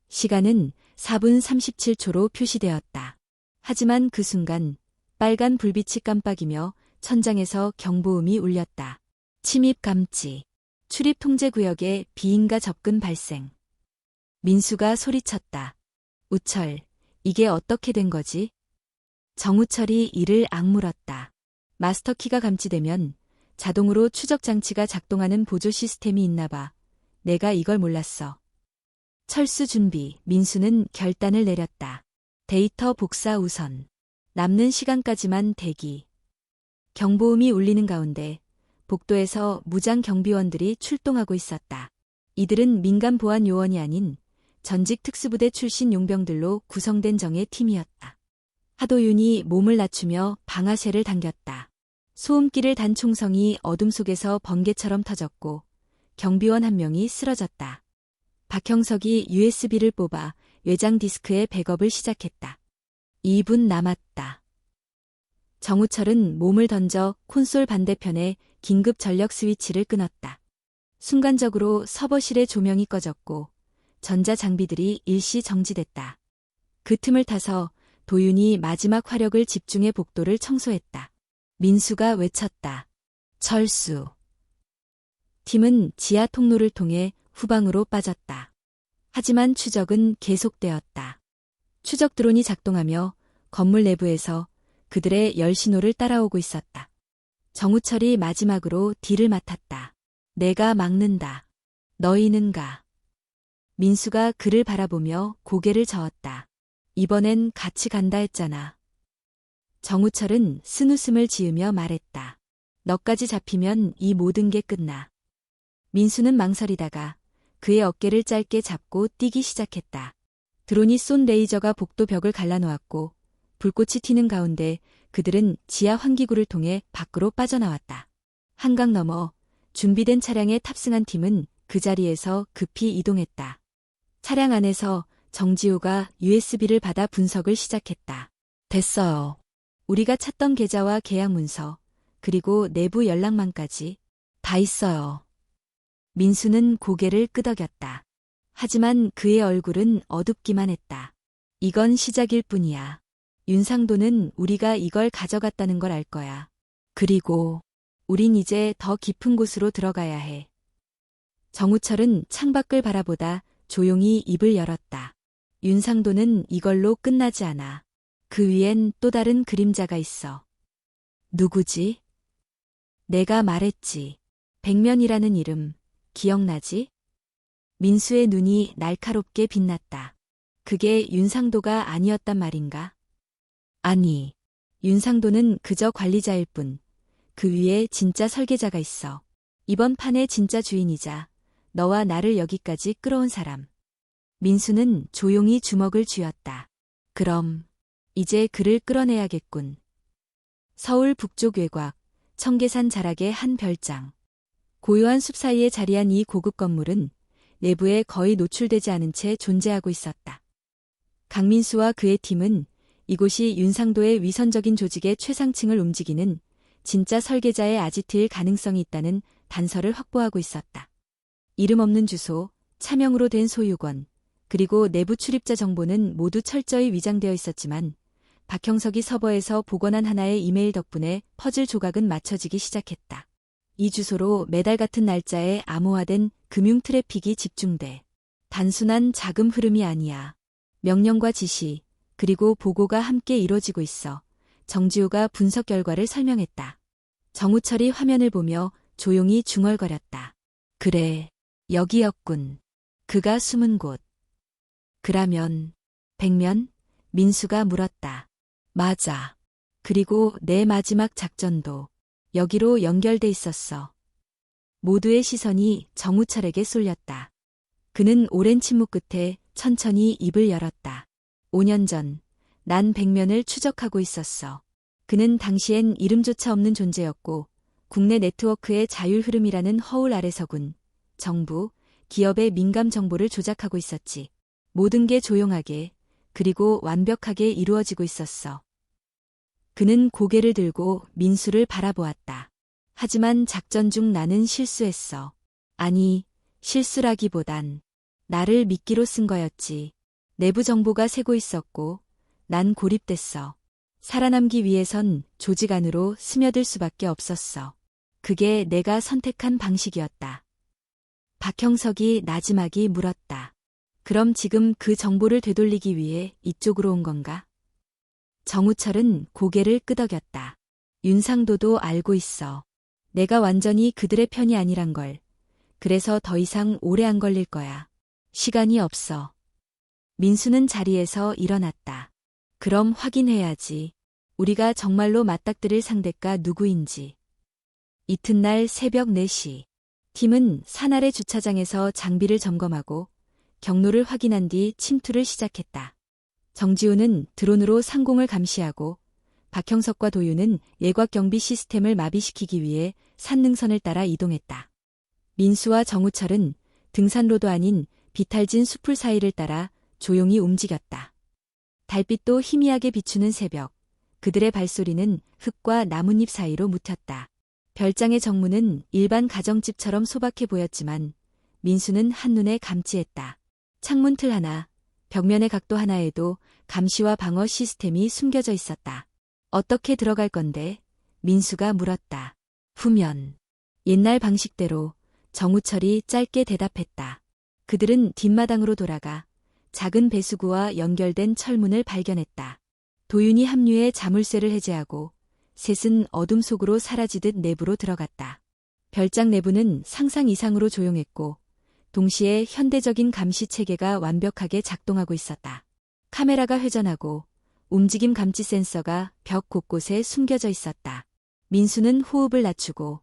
시간은 4분 37초로 표시되었다. 하지만 그 순간 빨간 불빛이 깜빡이며 천장에서 경보음이 울렸다. 침입 감지. 출입 통제 구역에 비인가 접근 발생. 민수가 소리쳤다. 우철, 이게 어떻게 된 거지? 정우철이 이를 악물었다. 마스터키가 감지되면 자동으로 추적 장치가 작동하는 보조 시스템이 있나 봐. 내가 이걸 몰랐어. 철수 준비. 민수는 결단을 내렸다. 데이터 복사 우선. 남는 시간까지만 대기. 경보음이 울리는 가운데 복도에서 무장 경비원들이 출동하고 있었다. 이들은 민간 보안 요원이 아닌 전직 특수부대 출신 용병들로 구성된 정예 팀이었다. 하도윤이 몸을 낮추며 방아쇠를 당겼다. 소음기를 단 총성이 어둠 속에서 번개처럼 터졌고 경비원 한 명이 쓰러졌다. 박형석이 USB를 뽑아 외장 디스크에 백업을 시작했다. 2분 남았다. 정우철은 몸을 던져 콘솔 반대편에 긴급 전력 스위치를 끊었다. 순간적으로 서버실의 조명이 꺼졌고 전자 장비들이 일시 정지됐다. 그 틈을 타서 도윤이 마지막 화력을 집중해 복도를 청소했다. 민수가 외쳤다. 철수. 팀은 지하 통로를 통해 후방으로 빠졌다. 하지만 추적은 계속되었다. 추적 드론이 작동하며 건물 내부에서 그들의 열 신호를 따라오고 있었다. 정우철이 마지막으로 딜을 맡았다. 내가 막는다. 너희는 가. 민수가 그를 바라보며 고개를 저었다. 이번엔 같이 간다 했잖아. 정우철은 쓴웃음을 지으며 말했다. 너까지 잡히면 이 모든 게 끝나. 민수는 망설이다가 그의 어깨를 짧게 잡고 뛰기 시작했다. 드론이 쏜 레이저가 복도 벽을 갈라놓았고 불꽃이 튀는 가운데 그들은 지하 환기구를 통해 밖으로 빠져나왔다. 한강 너머 준비된 차량에 탑승한 팀은 그 자리에서 급히 이동했다. 차량 안에서 정지우가 USB를 받아 분석을 시작했다. 됐어요. 우리가 찾던 계좌와 계약 문서, 그리고 내부 연락망까지 다 있어요. 민수는 고개를 끄덕였다. 하지만 그의 얼굴은 어둡기만 했다. 이건 시작일 뿐이야. 윤상도는 우리가 이걸 가져갔다는 걸 알 거야. 그리고 우린 이제 더 깊은 곳으로 들어가야 해. 정우철은 창밖을 바라보다 조용히 입을 열었다. 윤상도는 이걸로 끝나지 않아. 그 위엔 또 다른 그림자가 있어. 누구지? 내가 말했지. 백면이라는 이름, 기억나지? 민수의 눈이 날카롭게 빛났다. 그게 윤상도가 아니었단 말인가? 아니, 윤상도는 그저 관리자일 뿐. 그 위에 진짜 설계자가 있어. 이번 판의 진짜 주인이자 너와 나를 여기까지 끌어온 사람. 민수는 조용히 주먹을 쥐었다. 그럼 이제 그를 끌어내야겠군. 서울 북쪽 외곽, 청계산 자락의 한 별장. 고요한 숲 사이에 자리한 이 고급 건물은 내부에 거의 노출되지 않은 채 존재하고 있었다. 강민수와 그의 팀은 이곳이 윤상도의 위선적인 조직의 최상층을 움직이는 진짜 설계자의 아지트일 가능성이 있다는 단서를 확보하고 있었다. 이름 없는 주소, 차명으로 된 소유권, 그리고 내부 출입자 정보는 모두 철저히 위장되어 있었지만 박형석이 서버에서 복원한 하나의 이메일 덕분에 퍼즐 조각은 맞춰지기 시작했다. 이 주소로 매달 같은 날짜에 암호화된 금융 트래픽이 집중돼. 단순한 자금 흐름이 아니야. 명령과 지시, 그리고 보고가 함께 이뤄지고 있어. 정지우가 분석 결과를 설명했다. 정우철이 화면을 보며 조용히 중얼거렸다. 그래, 여기였군. 그가 숨은 곳. 그라면, 백면? 민수가 물었다. 맞아. 그리고 내 마지막 작전도 여기로 연결돼 있었어. 모두의 시선이 정우철에게 쏠렸다. 그는 오랜 침묵 끝에 천천히 입을 열었다. 5년 전, 난 백면을 추적하고 있었어. 그는 당시엔 이름조차 없는 존재였고 국내 네트워크의 자율 흐름이라는 허울 아래서 군, 정부, 기업의 민감 정보를 조작하고 있었지. 모든 게 조용하게, 그리고 완벽하게 이루어지고 있었어. 그는 고개를 들고 민수를 바라보았다. 하지만 작전 중 나는 실수했어. 아니, 실수라기보단 나를 미끼로 쓴 거였지. 내부 정보가 새고 있었고 난 고립됐어. 살아남기 위해선 조직 안으로 스며들 수밖에 없었어. 그게 내가 선택한 방식이었다. 박형석이 나지막이 물었다. 그럼 지금 그 정보를 되돌리기 위해 이쪽으로 온 건가? 정우철은 고개를 끄덕였다. 윤상도도 알고 있어. 내가 완전히 그들의 편이 아니란 걸. 그래서 더 이상 오래 안 걸릴 거야. 시간이 없어. 민수는 자리에서 일어났다. 그럼 확인해야지. 우리가 정말로 맞닥뜨릴 상대가 누구인지. 이튿날 새벽 4시. 팀은 산 아래 주차장에서 장비를 점검하고 경로를 확인한 뒤 침투를 시작했다. 정지우는 드론으로 상공을 감시하고 박형석과 도윤은 예곽 경비 시스템을 마비시키기 위해 산능선을 따라 이동했다. 민수와 정우철은 등산로도 아닌 비탈진 숲풀 사이를 따라 조용히 움직였다. 달빛도 희미하게 비추는 새벽, 그들의 발소리는 흙과 나뭇잎 사이로 묻혔다. 별장의 정문은 일반 가정집처럼 소박해 보였지만 민수는 한눈에 감지했다. 창문 틀 하나, 벽면의 각도 하나에도 감시와 방어 시스템이 숨겨져 있었다. 어떻게 들어갈 건데? 민수가 물었다. 후면. 옛날 방식대로 정우철이 짧게 대답했다. 그들은 뒷마당으로 돌아가 작은 배수구와 연결된 철문을 발견했다. 도윤이 합류해 자물쇠를 해제하고 셋은 어둠 속으로 사라지듯 내부로 들어갔다. 별장 내부는 상상 이상으로 조용했고 동시에 현대적인 감시 체계가 완벽하게 작동하고 있었다. 카메라가 회전하고 움직임 감지 센서가 벽 곳곳에 숨겨져 있었다. 민수는 호흡을 낮추고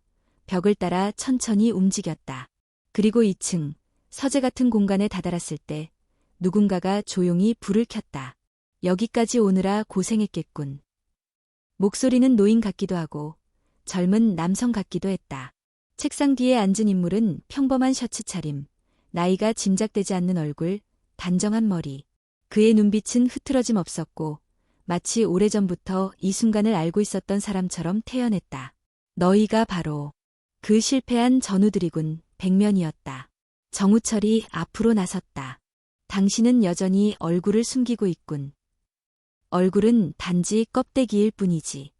벽을 따라 천천히 움직였다. 그리고 2층, 서재 같은 공간에 다다랐을 때 누군가가 조용히 불을 켰다. 여기까지 오느라 고생했겠군. 목소리는 노인 같기도 하고 젊은 남성 같기도 했다. 책상 뒤에 앉은 인물은 평범한 셔츠 차림, 나이가 짐작되지 않는 얼굴, 단정한 머리. 그의 눈빛은 흐트러짐 없었고 마치 오래전부터 이 순간을 알고 있었던 사람처럼 태연했다. 너희가 바로 그 실패한 전우들이군. 백면이었다. 정우철이 앞으로 나섰다. 당신은 여전히 얼굴을 숨기고 있군. 얼굴은 단지 껍데기일 뿐이지.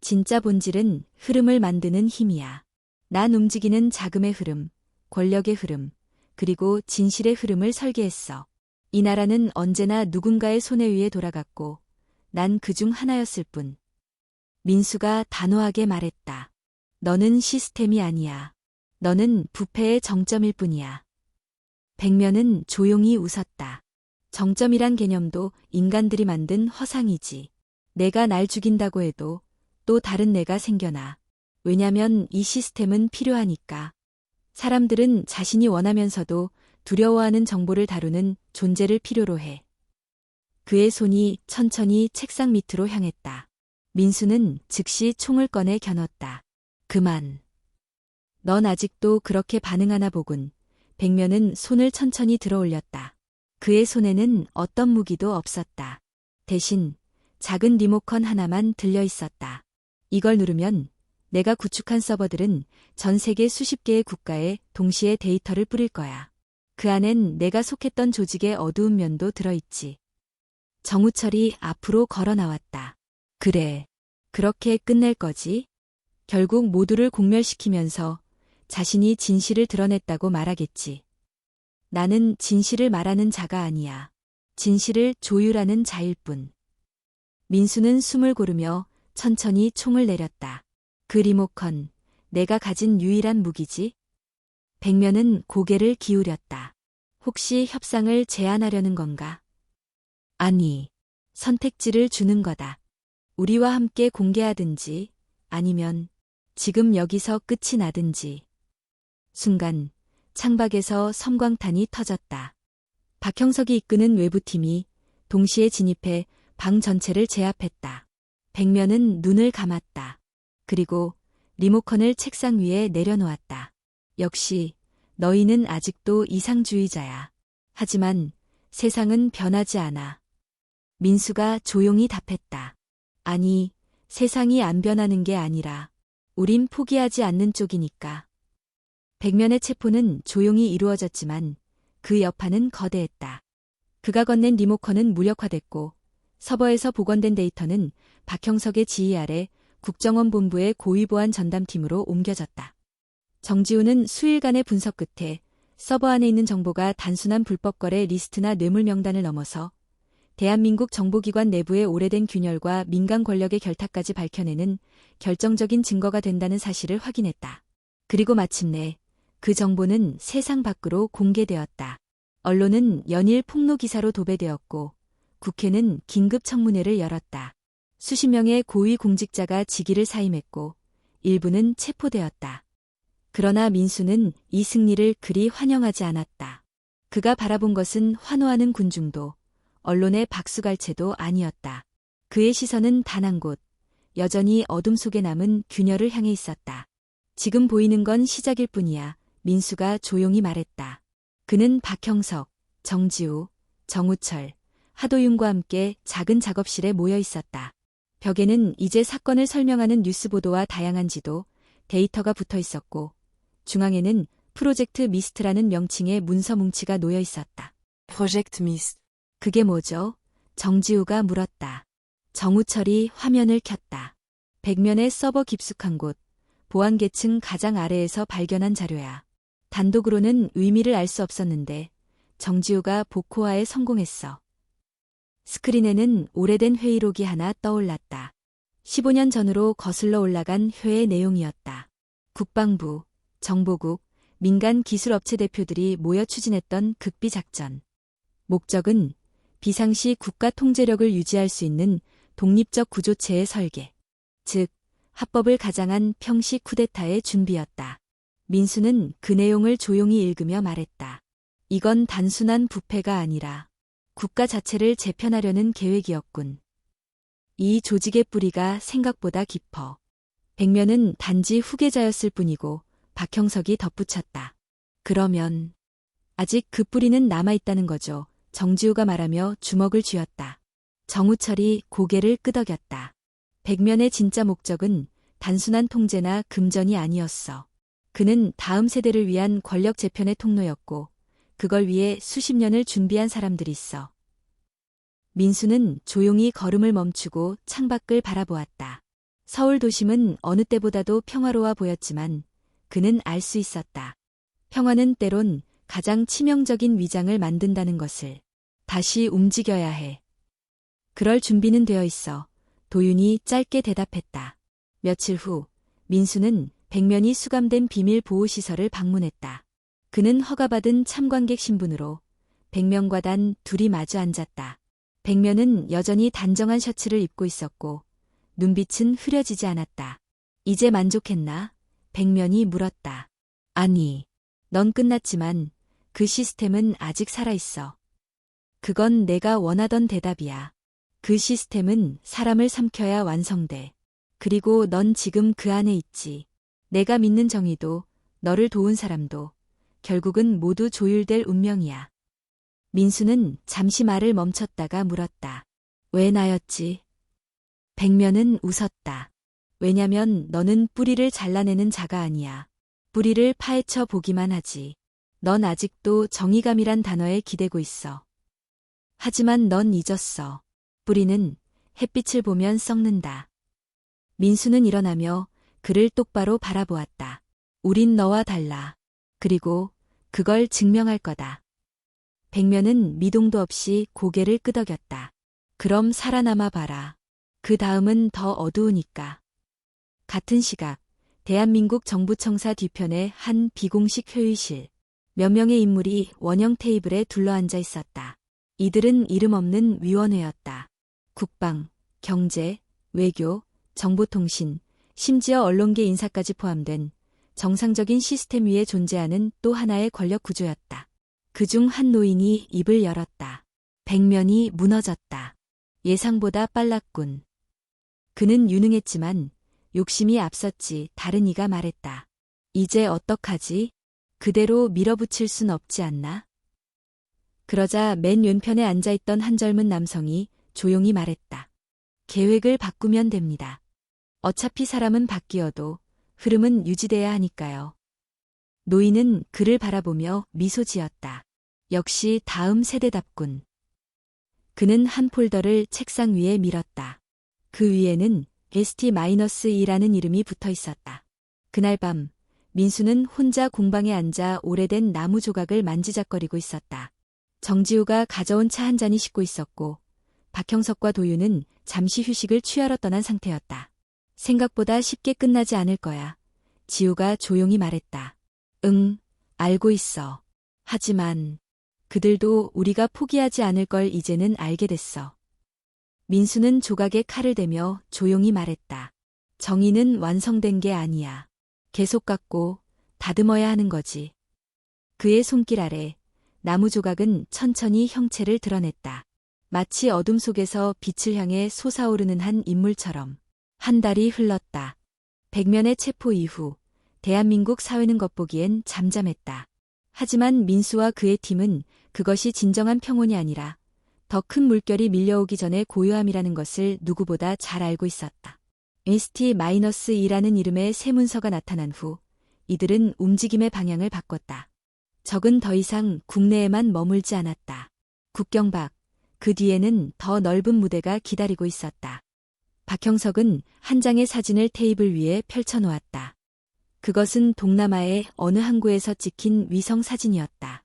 진짜 본질은 흐름을 만드는 힘이야. 난 움직이는 자금의 흐름, 권력의 흐름, 그리고 진실의 흐름을 설계했어. 이 나라는 언제나 누군가의 손에 의해 돌아갔고 난 그중 하나였을 뿐. 민수가 단호하게 말했다. 너는 시스템이 아니야. 너는 부패의 정점일 뿐이야. 백면은 조용히 웃었다. 정점이란 개념도 인간들이 만든 허상이지. 내가 날 죽인다고 해도 또 다른 내가 생겨나. 왜냐면 이 시스템은 필요하니까. 사람들은 자신이 원하면서도 두려워하는 정보를 다루는 존재를 필요로 해. 그의 손이 천천히 책상 밑으로 향했다. 민수는 즉시 총을 꺼내 겨눴다. 그만. 넌 아직도 그렇게 반응하나 보군. 백면은 손을 천천히 들어 올렸다. 그의 손에는 어떤 무기도 없었다. 대신 작은 리모컨 하나만 들려 있었다. 이걸 누르면 내가 구축한 서버들은 전 세계 수십 개의 국가에 동시에 데이터를 뿌릴 거야. 그 안엔 내가 속했던 조직의 어두운 면도 들어있지. 정우철이 앞으로 걸어 나왔다. 그래. 그렇게 끝낼 거지? 결국 모두를 공멸시키면서 자신이 진실을 드러냈다고 말하겠지. 나는 진실을 말하는 자가 아니야. 진실을 조율하는 자일 뿐. 민수는 숨을 고르며 천천히 총을 내렸다. 그 리모컨, 내가 가진 유일한 무기지? 백면은 고개를 기울였다. 혹시 협상을 제안하려는 건가? 아니, 선택지를 주는 거다. 우리와 함께 공개하든지 아니면 지금 여기서 끝이 나든지. 순간 창밖에서 섬광탄이 터졌다. 박형석이 이끄는 외부팀이 동시에 진입해 방 전체를 제압했다. 백면은 눈을 감았다. 그리고 리모컨을 책상 위에 내려놓았다. 역시 너희는 아직도 이상주의자야. 하지만 세상은 변하지 않아. 민수가 조용히 답했다. 아니, 세상이 안 변하는 게 아니라 우린 포기하지 않는 쪽이니까. 백면의 체포는 조용히 이루어졌지만 그 여파는 거대했다. 그가 건넨 리모컨은 무력화됐고 서버에서 복원된 데이터는 박형석의 지휘 아래 국정원 본부의 고위보안 전담팀으로 옮겨졌다. 정지우는 수일간의 분석 끝에 서버 안에 있는 정보가 단순한 불법 거래 리스트나 뇌물 명단을 넘어서 대한민국 정보기관 내부의 오래된 균열과 민간 권력의 결탁까지 밝혀내는 결정적인 증거가 된다는 사실을 확인했다. 그리고 마침내 그 정보는 세상 밖으로 공개되었다. 언론은 연일 폭로 기사로 도배되었고 국회는 긴급 청문회를 열었다. 수십 명의 고위 공직자가 직위를 사임했고 일부는 체포되었다. 그러나 민수는 이 승리를 그리 환영하지 않았다. 그가 바라본 것은 환호하는 군중도 언론의 박수갈채도 아니었다. 그의 시선은 단 한 곳, 여전히 어둠 속에 남은 균열을 향해 있었다. 지금 보이는 건 시작일 뿐이야. 민수가 조용히 말했다. 그는 박형석, 정지우, 정우철, 하도윤과 함께 작은 작업실에 모여 있었다. 벽에는 이제 사건을 설명하는 뉴스 보도와 다양한 지도, 데이터가 붙어 있었고 중앙에는 프로젝트 미스트라는 명칭의 문서 뭉치가 놓여 있었다. Project Mist. 그게 뭐죠? 정지우가 물었다. 정우철이 화면을 켰다. 백면의 서버 깊숙한 곳, 보안 계층 가장 아래에서 발견한 자료야. 단독으로는 의미를 알 수 없었는데 정지우가 복호화에 성공했어. 스크린에는 오래된 회의록이 하나 떠올랐다. 15년 전으로 거슬러 올라간 회의 내용이었다. 국방부, 정보국, 민간 기술업체 대표들이 모여 추진했던 극비 작전. 목적은 비상시 국가 통제력을 유지할 수 있는 독립적 구조체의 설계, 즉 합법을 가장한 평시 쿠데타의 준비였다. 민수는 그 내용을 조용히 읽으며 말했다. 이건 단순한 부패가 아니라 국가 자체를 재편하려는 계획이었군. 이 조직의 뿌리가 생각보다 깊어. 백면은 단지 후계자였을 뿐이고 박형석이 덧붙였다. 그러면 아직 그 뿌리는 남아있다는 거죠. 정지우가 말하며 주먹을 쥐었다. 정우철이 고개를 끄덕였다. 백면의 진짜 목적은 단순한 통제나 금전이 아니었어. 그는 다음 세대를 위한 권력 재편의 통로였고 그걸 위해 수십 년을 준비한 사람들이 있어. 민수는 조용히 걸음을 멈추고 창밖을 바라보았다. 서울 도심은 어느 때보다도 평화로워 보였지만 그는 알 수 있었다. 평화는 때론 가장 치명적인 위장을 만든다는 것을. 다시 움직여야 해. 그럴 준비는 되어 있어. 도윤이 짧게 대답했다. 며칠 후 민수는 백면이 수감된 비밀 보호시설을 방문했다. 그는 허가받은 참관객 신분으로 백면과 단 둘이 마주 앉았다. 백면은 여전히 단정한 셔츠를 입고 있었고 눈빛은 흐려지지 않았다. 이제 만족했나? 백면이 물었다. 아니, 넌 끝났지만 그 시스템은 아직 살아있어. 그건 내가 원하던 대답이야. 그 시스템은 사람을 삼켜야 완성돼. 그리고 넌 지금 그 안에 있지. 내가 믿는 정의도, 너를 도운 사람도 결국은 모두 조율될 운명이야. 민수는 잠시 말을 멈췄다가 물었다. 왜 나였지? 백면은 웃었다. 왜냐면 너는 뿌리를 잘라내는 자가 아니야. 뿌리를 파헤쳐 보기만 하지. 넌 아직도 정의감이란 단어에 기대고 있어. 하지만 넌 잊었어. 뿌리는 햇빛을 보면 썩는다. 민수는 일어나며 그를 똑바로 바라보았다. 우린 너와 달라. 그리고 그걸 증명할 거다. 백면은 미동도 없이 고개를 끄덕였다. 그럼 살아남아 봐라. 그 다음은 더 어두우니까. 같은 시각, 대한민국 정부청사 뒤편의 한 비공식 회의실. 몇 명의 인물이 원형 테이블에 둘러앉아 있었다. 이들은 이름 없는 위원회였다. 국방, 경제, 외교, 정보통신, 심지어 언론계 인사까지 포함된 정상적인 시스템 위에 존재하는 또 하나의 권력 구조였다. 그중 한 노인이 입을 열었다. 백면이 무너졌다. 예상보다 빨랐군. 그는 유능했지만 욕심이 앞섰지. 다른 이가 말했다. 이제 어떡하지? 그대로 밀어붙일 순 없지 않나? 그러자 맨 왼편에 앉아있던 한 젊은 남성이 조용히 말했다. 계획을 바꾸면 됩니다. 어차피 사람은 바뀌어도 흐름은 유지돼야 하니까요. 노인은 그를 바라보며 미소 지었다. 역시 다음 세대답군. 그는 한 폴더를 책상 위에 밀었다. 그 위에는 ST-2라는 이름이 붙어 있었다. 그날 밤 민수는 혼자 공방에 앉아 오래된 나무 조각을 만지작거리고 있었다. 정지우가 가져온 차 한 잔이 식고 있었고 박형석과 도윤은 잠시 휴식을 취하러 떠난 상태였다. 생각보다 쉽게 끝나지 않을 거야. 지우가 조용히 말했다. 응, 알고 있어. 하지만 그들도 우리가 포기하지 않을 걸 이제는 알게 됐어. 민수는 조각에 칼을 대며 조용히 말했다. 정의는 완성된 게 아니야. 계속 갖고 다듬어야 하는 거지. 그의 손길 아래 나무 조각은 천천히 형체를 드러냈다. 마치 어둠 속에서 빛을 향해 솟아오르는 한 인물처럼. 한 달이 흘렀다. 백면의 체포 이후 대한민국 사회는 겉보기엔 잠잠했다. 하지만 민수와 그의 팀은 그것이 진정한 평온이 아니라 더 큰 물결이 밀려오기 전에 고요함이라는 것을 누구보다 잘 알고 있었다. ST-2라는 이름의 새 문서가 나타난 후 이들은 움직임의 방향을 바꿨다. 적은 더 이상 국내에만 머물지 않았다. 국경 밖, 그 뒤에는 더 넓은 무대가 기다리고 있었다. 박형석은 한 장의 사진을 테이블 위에 펼쳐놓았다. 그것은 동남아의 어느 항구에서 찍힌 위성 사진이었다.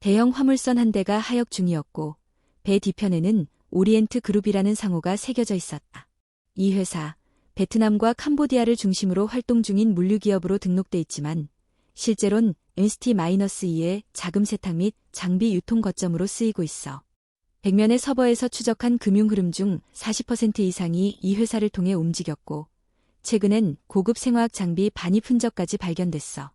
대형 화물선 한 대가 하역 중이었고 배 뒤편에는 오리엔트 그룹이라는 상호가 새겨져 있었다. 이 회사, 베트남과 캄보디아를 중심으로 활동 중인 물류기업으로 등록돼 있지만 실제론 MST-2의 자금 세탁 및 장비 유통 거점으로 쓰이고 있어. 백면의 서버에서 추적한 금융 흐름 중 40% 이상이 이 회사를 통해 움직였고, 최근엔 고급 생화학 장비 반입 흔적까지 발견됐어.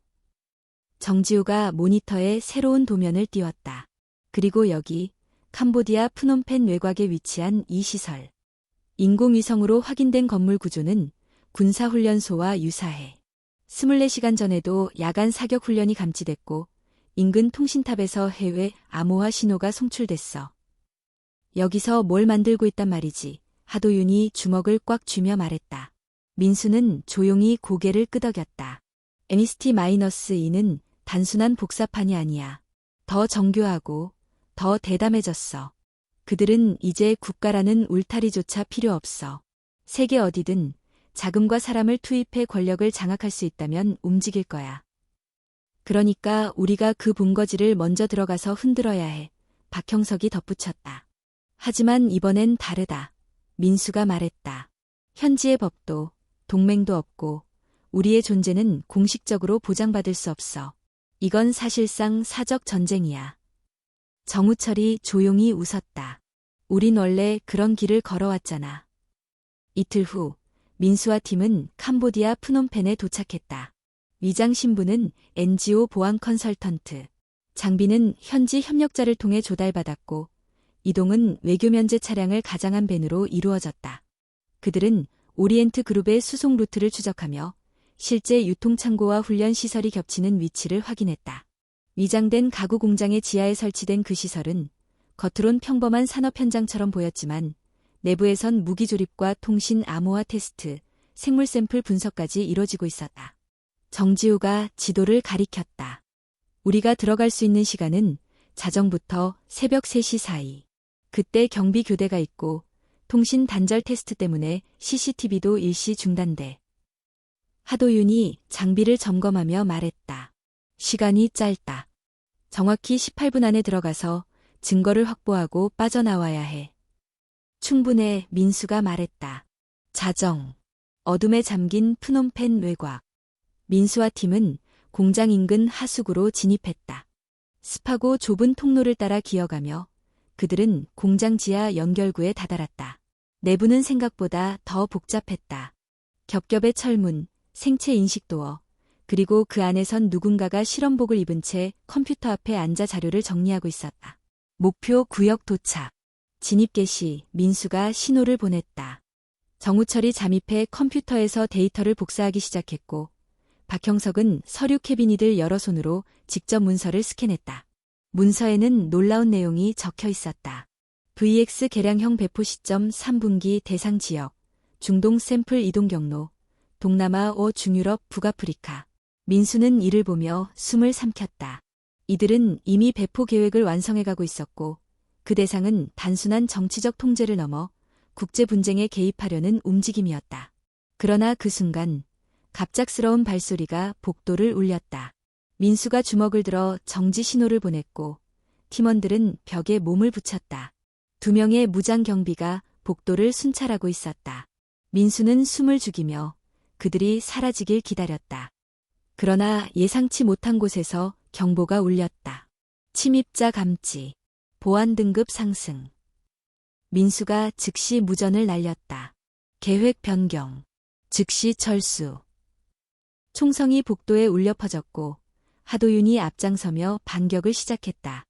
정지우가 모니터에 새로운 도면을 띄웠다. 그리고 여기 캄보디아 프놈펜 외곽에 위치한 이 시설. 인공위성으로 확인된 건물 구조는 군사훈련소와 유사해. 24시간 전에도 야간 사격 훈련이 감지됐고 인근 통신탑에서 해외 암호화 신호가 송출됐어. 여기서 뭘 만들고 있단 말이지. 하도윤이 주먹을 꽉 쥐며 말했다. 민수는 조용히 고개를 끄덕였다. MST-2는 단순한 복사판이 아니야. 더 정교하고 더 대담해졌어. 그들은 이제 국가라는 울타리조차 필요 없어. 세계 어디든 자금과 사람을 투입해 권력을 장악할 수 있다면 움직일 거야. 그러니까 우리가 그 본거지를 먼저 들어가서 흔들어야 해. 박형석이 덧붙였다. 하지만 이번엔 다르다. 민수가 말했다. 현지의 법도 동맹도 없고 우리의 존재는 공식적으로 보장받을 수 없어. 이건 사실상 사적 전쟁이야. 정우철이 조용히 웃었다. 우린 원래 그런 길을 걸어왔잖아. 이틀 후 민수와 팀은 캄보디아 프놈펜에 도착했다. 위장 신부는 NGO 보안 컨설턴트, 장비는 현지 협력자를 통해 조달받았고 이동은 외교 면제 차량을 가장한 밴으로 이루어졌다. 그들은 오리엔트 그룹의 수송 루트를 추적하며 실제 유통창고와 훈련 시설이 겹치는 위치를 확인했다. 위장된 가구 공장의 지하에 설치된 그 시설은 겉으론 평범한 산업 현장처럼 보였지만 내부에선 무기 조립과 통신 암호화 테스트, 생물 샘플 분석까지 이뤄지고 있었다. 정지우가 지도를 가리켰다. 우리가 들어갈 수 있는 시간은 자정부터 새벽 3시 사이. 그때 경비 교대가 있고 통신 단절 테스트 때문에 CCTV도 일시 중단돼. 하도윤이 장비를 점검하며 말했다. 시간이 짧다. 정확히 18분 안에 들어가서 증거를 확보하고 빠져나와야 해. 충분해, 민수가 말했다. 자정. 어둠에 잠긴 프놈펜 외곽. 민수와 팀은 공장 인근 하수구로 진입했다. 습하고 좁은 통로를 따라 기어가며 그들은 공장 지하 연결구에 다다랐다. 내부는 생각보다 더 복잡했다. 겹겹의 철문, 생체 인식도어, 그리고 그 안에선 누군가가 실험복을 입은 채 컴퓨터 앞에 앉아 자료를 정리하고 있었다. 목표 구역 도착. 진입 개시, 민수가 신호를 보냈다. 정우철이 잠입해 컴퓨터에서 데이터를 복사하기 시작했고 박형석은 서류 캐비닛을 여러 손으로 직접 문서를 스캔했다. 문서에는 놀라운 내용이 적혀 있었다. VX 개량형 배포 시점 3분기 대상 지역, 중동 샘플 이동 경로, 동남아 중유럽 북아프리카. 민수는 이를 보며 숨을 삼켰다. 이들은 이미 배포 계획을 완성해가고 있었고 그 대상은 단순한 정치적 통제를 넘어 국제 분쟁에 개입하려는 움직임이었다. 그러나 그 순간 갑작스러운 발소리가 복도를 울렸다. 민수가 주먹을 들어 정지 신호를 보냈고 팀원들은 벽에 몸을 붙였다. 2명의 무장 경비가 복도를 순찰하고 있었다. 민수는 숨을 죽이며 그들이 사라지길 기다렸다. 그러나 예상치 못한 곳에서 경보가 울렸다. 침입자 감지, 보안 등급 상승. 민수가 즉시 무전을 날렸다. 계획 변경, 즉시 철수. 총성이 복도에 울려 퍼졌고 하도윤이 앞장서며 반격을 시작했다.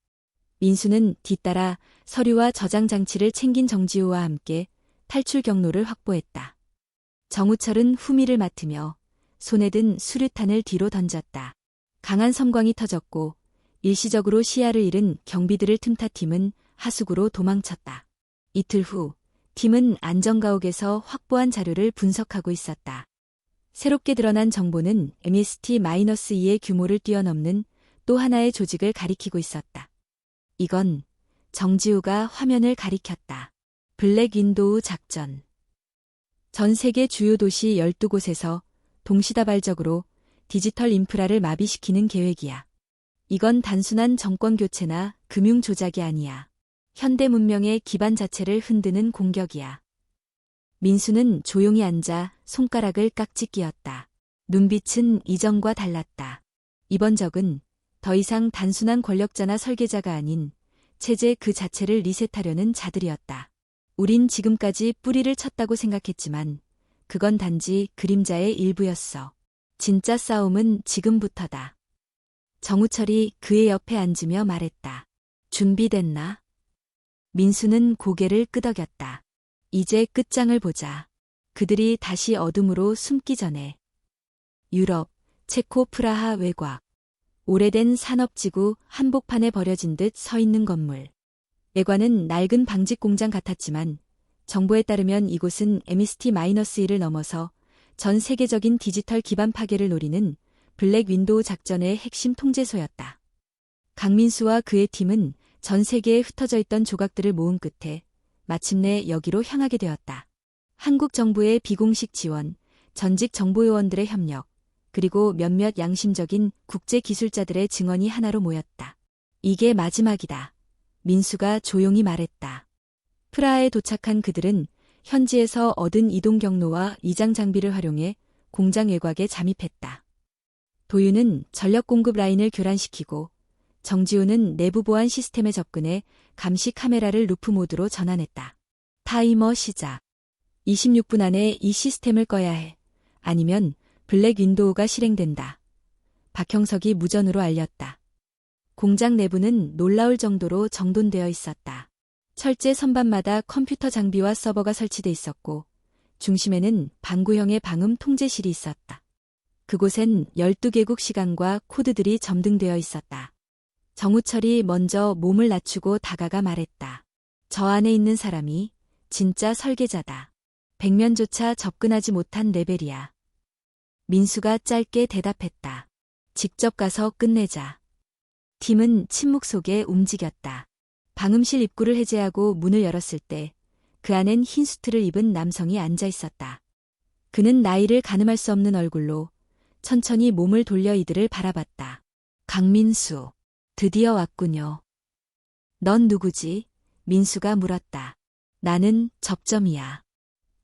민수는 뒤따라 서류와 저장 장치를 챙긴 정지우와 함께 탈출 경로를 확보했다. 정우철은 후미를 맡으며 손에 든 수류탄을 뒤로 던졌다. 강한 섬광이 터졌고 일시적으로 시야를 잃은 경비들을 틈타 팀은 하수구로 도망쳤다. 이틀 후 팀은 안전가옥에서 확보한 자료를 분석하고 있었다. 새롭게 드러난 정보는 MST-2의 규모를 뛰어넘는 또 하나의 조직을 가리키고 있었다. 이건 정지우가 화면을 가리켰다. 블랙 윈도우 작전. 전 세계 주요 도시 12곳에서 동시다발적으로 디지털 인프라를 마비시키는 계획이야. 이건 단순한 정권 교체나 금융 조작이 아니야. 현대 문명의 기반 자체를 흔드는 공격이야. 민수는 조용히 앉아 손가락을 깍지 끼었다. 눈빛은 이전과 달랐다. 이번 적은 더 이상 단순한 권력자나 설계자가 아닌 체제 그 자체를 리셋하려는 자들이었다. 우린 지금까지 뿌리를 쳤다고 생각했지만 그건 단지 그림자의 일부였어. 진짜 싸움은 지금부터다. 정우철이 그의 옆에 앉으며 말했다. 준비됐나? 민수는 고개를 끄덕였다. 이제 끝장을 보자. 그들이 다시 어둠으로 숨기 전에. 유럽, 체코 프라하 외곽. 오래된 산업지구 한복판에 버려진 듯 서 있는 건물. 외관은 낡은 방직 공장 같았지만 정보에 따르면 이곳은 MST-1을 넘어서 전 세계적인 디지털 기반 파괴를 노리는 블랙 윈도우 작전의 핵심 통제소였다. 강민수와 그의 팀은 전 세계에 흩어져 있던 조각들을 모은 끝에 마침내 여기로 향하게 되었다. 한국 정부의 비공식 지원, 전직 정보요원들의 협력, 그리고 몇몇 양심적인 국제 기술자들의 증언이 하나로 모였다. 이게 마지막이다. 민수가 조용히 말했다. 프라하에 도착한 그들은 현지에서 얻은 이동 경로와 이장 장비를 활용해 공장 외곽에 잠입했다. 도윤은 전력 공급 라인을 교란시키고 정지우는 내부 보안 시스템에 접근해 감시 카메라를 루프 모드로 전환했다. 타이머 시작. 26분 안에 이 시스템을 꺼야 해. 아니면 블랙 윈도우가 실행된다. 박형석이 무전으로 알렸다. 공장 내부는 놀라울 정도로 정돈되어 있었다. 철제 선반마다 컴퓨터 장비와 서버가 설치돼 있었고 중심에는 방구형의 방음 통제실이 있었다. 그곳엔 12개국 시간과 코드들이 점등되어 있었다. 정우철이 먼저 몸을 낮추고 다가가 말했다. 저 안에 있는 사람이 진짜 설계자다. 백면조차 접근하지 못한 레벨이야. 민수가 짧게 대답했다. 직접 가서 끝내자. 팀은 침묵 속에 움직였다. 방음실 입구를 해제하고 문을 열었을 때 그 안엔 흰 수트를 입은 남성이 앉아 있었다. 그는 나이를 가늠할 수 없는 얼굴로 천천히 몸을 돌려 이들을 바라봤다. 강민수. 드디어 왔군요. 넌 누구지? 민수가 물었다. 나는 접점이야.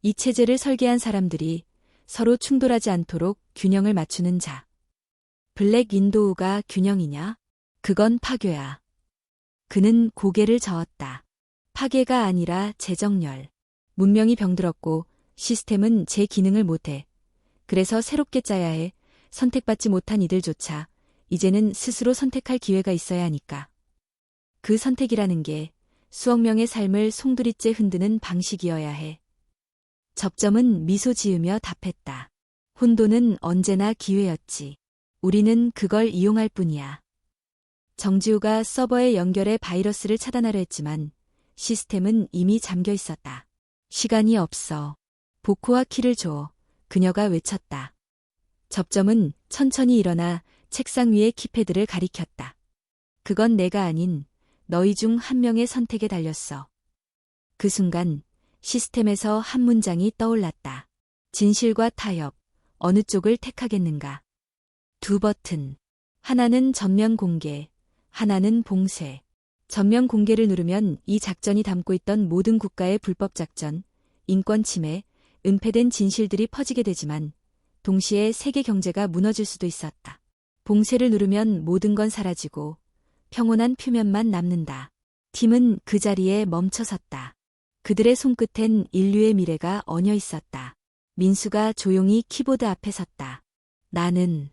이 체제를 설계한 사람들이 서로 충돌하지 않도록 균형을 맞추는 자. 블랙 윈도우가 균형이냐? 그건 파괴야. 그는 고개를 저었다. 파괴가 아니라 재정렬. 문명이 병들었고 시스템은 제 기능을 못해. 그래서 새롭게 짜야 해. 선택받지 못한 이들조차 이제는 스스로 선택할 기회가 있어야 하니까. 그 선택이라는 게 수억 명의 삶을 송두리째 흔드는 방식이어야 해. 접점은 미소 지으며 답했다. 혼돈은 언제나 기회였지. 우리는 그걸 이용할 뿐이야. 정지우가 서버에 연결해 바이러스를 차단하려 했지만 시스템은 이미 잠겨 있었다. 시간이 없어. 보코와 키를 줘. 그녀가 외쳤다. 접점은 천천히 일어나 책상 위의 키패드를 가리켰다. 그건 내가 아닌 너희 중 한 명의 선택에 달렸어. 그 순간 시스템에서 한 문장이 떠올랐다. 진실과 타협, 어느 쪽을 택하겠는가. 두 버튼. 하나는 전면 공개, 하나는 봉쇄. 전면 공개를 누르면 이 작전이 담고 있던 모든 국가의 불법 작전, 인권 침해, 은폐된 진실들이 퍼지게 되지만 동시에 세계 경제가 무너질 수도 있었다. 봉쇄를 누르면 모든 건 사라지고 평온한 표면만 남는다. 팀은 그 자리에 멈춰섰다. 그들의 손끝엔 인류의 미래가 얹어 있었다. 민수가 조용히 키보드 앞에 섰다. 나는.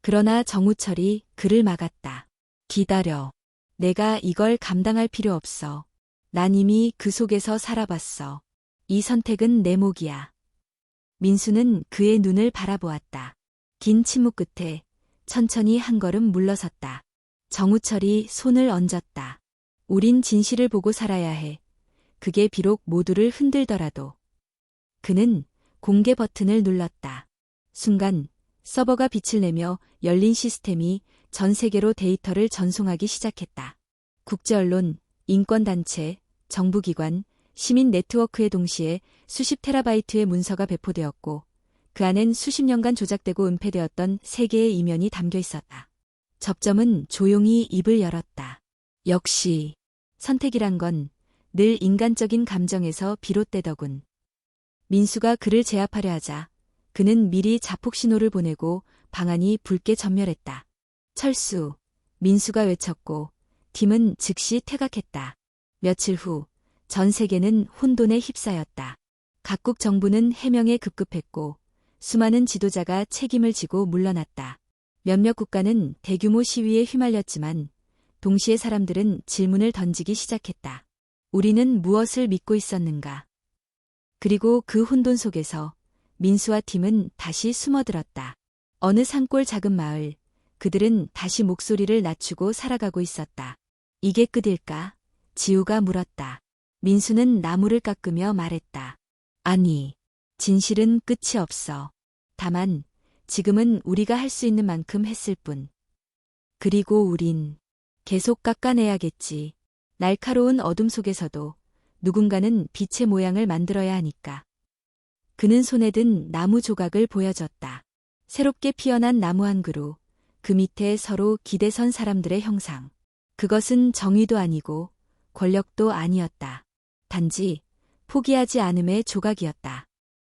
그러나 정우철이 그를 막았다. 기다려. 내가 이걸 감당할 필요 없어. 난 이미 그 속에서 살아봤어. 이 선택은 내 몫이야. 민수는 그의 눈을 바라보았다. 긴 침묵 끝에 천천히 한 걸음 물러섰다. 정우철이 손을 얹었다. 우린 진실을 보고 살아야 해. 그게 비록 모두를 흔들더라도. 그는 공개 버튼을 눌렀다. 순간 서버가 빛을 내며 열린 시스템이 전 세계로 데이터를 전송하기 시작했다. 국제언론, 인권단체, 정부기관, 시민 네트워크에 동시에 수십 테라바이트의 문서가 배포되었고 그 안엔 수십 년간 조작되고 은폐되었던 세계의 이면이 담겨 있었다. 접점은 조용히 입을 열었다. 역시 선택이란 건 늘 인간적인 감정에서 비롯되더군. 민수가 그를 제압하려 하자 그는 미리 자폭 신호를 보내고 방안이 붉게 전멸했다. 철수, 민수가 외쳤고 팀은 즉시 퇴각했다. 며칠 후 전 세계는 혼돈에 휩싸였다. 각국 정부는 해명에 급급했고 수많은 지도자가 책임을 지고 물러났다. 몇몇 국가는 대규모 시위에 휘말렸지만 동시에 사람들은 질문을 던지기 시작했다. 우리는 무엇을 믿고 있었는가? 그리고 그 혼돈 속에서 민수와 팀은 다시 숨어들었다. 어느 산골 작은 마을, 그들은 다시 목소리를 낮추고 살아가고 있었다. 이게 끝일까? 지우가 물었다. 민수는 나무를 깎으며 말했다. 아니, 진실은 끝이 없어. 다만 지금은 우리가 할 수 있는 만큼 했을 뿐. 그리고 우린 계속 깎아내야겠지. 날카로운 어둠 속에서도 누군가는 빛의 모양을 만들어야 하니까. 그는 손에 든 나무 조각을 보여줬다. 새롭게 피어난 나무 한 그루, 그 밑에 서로 기대선 사람들의 형상. 그것은 정의도 아니고 권력도 아니었다. 단지 포기하지 않음의 조각이었다.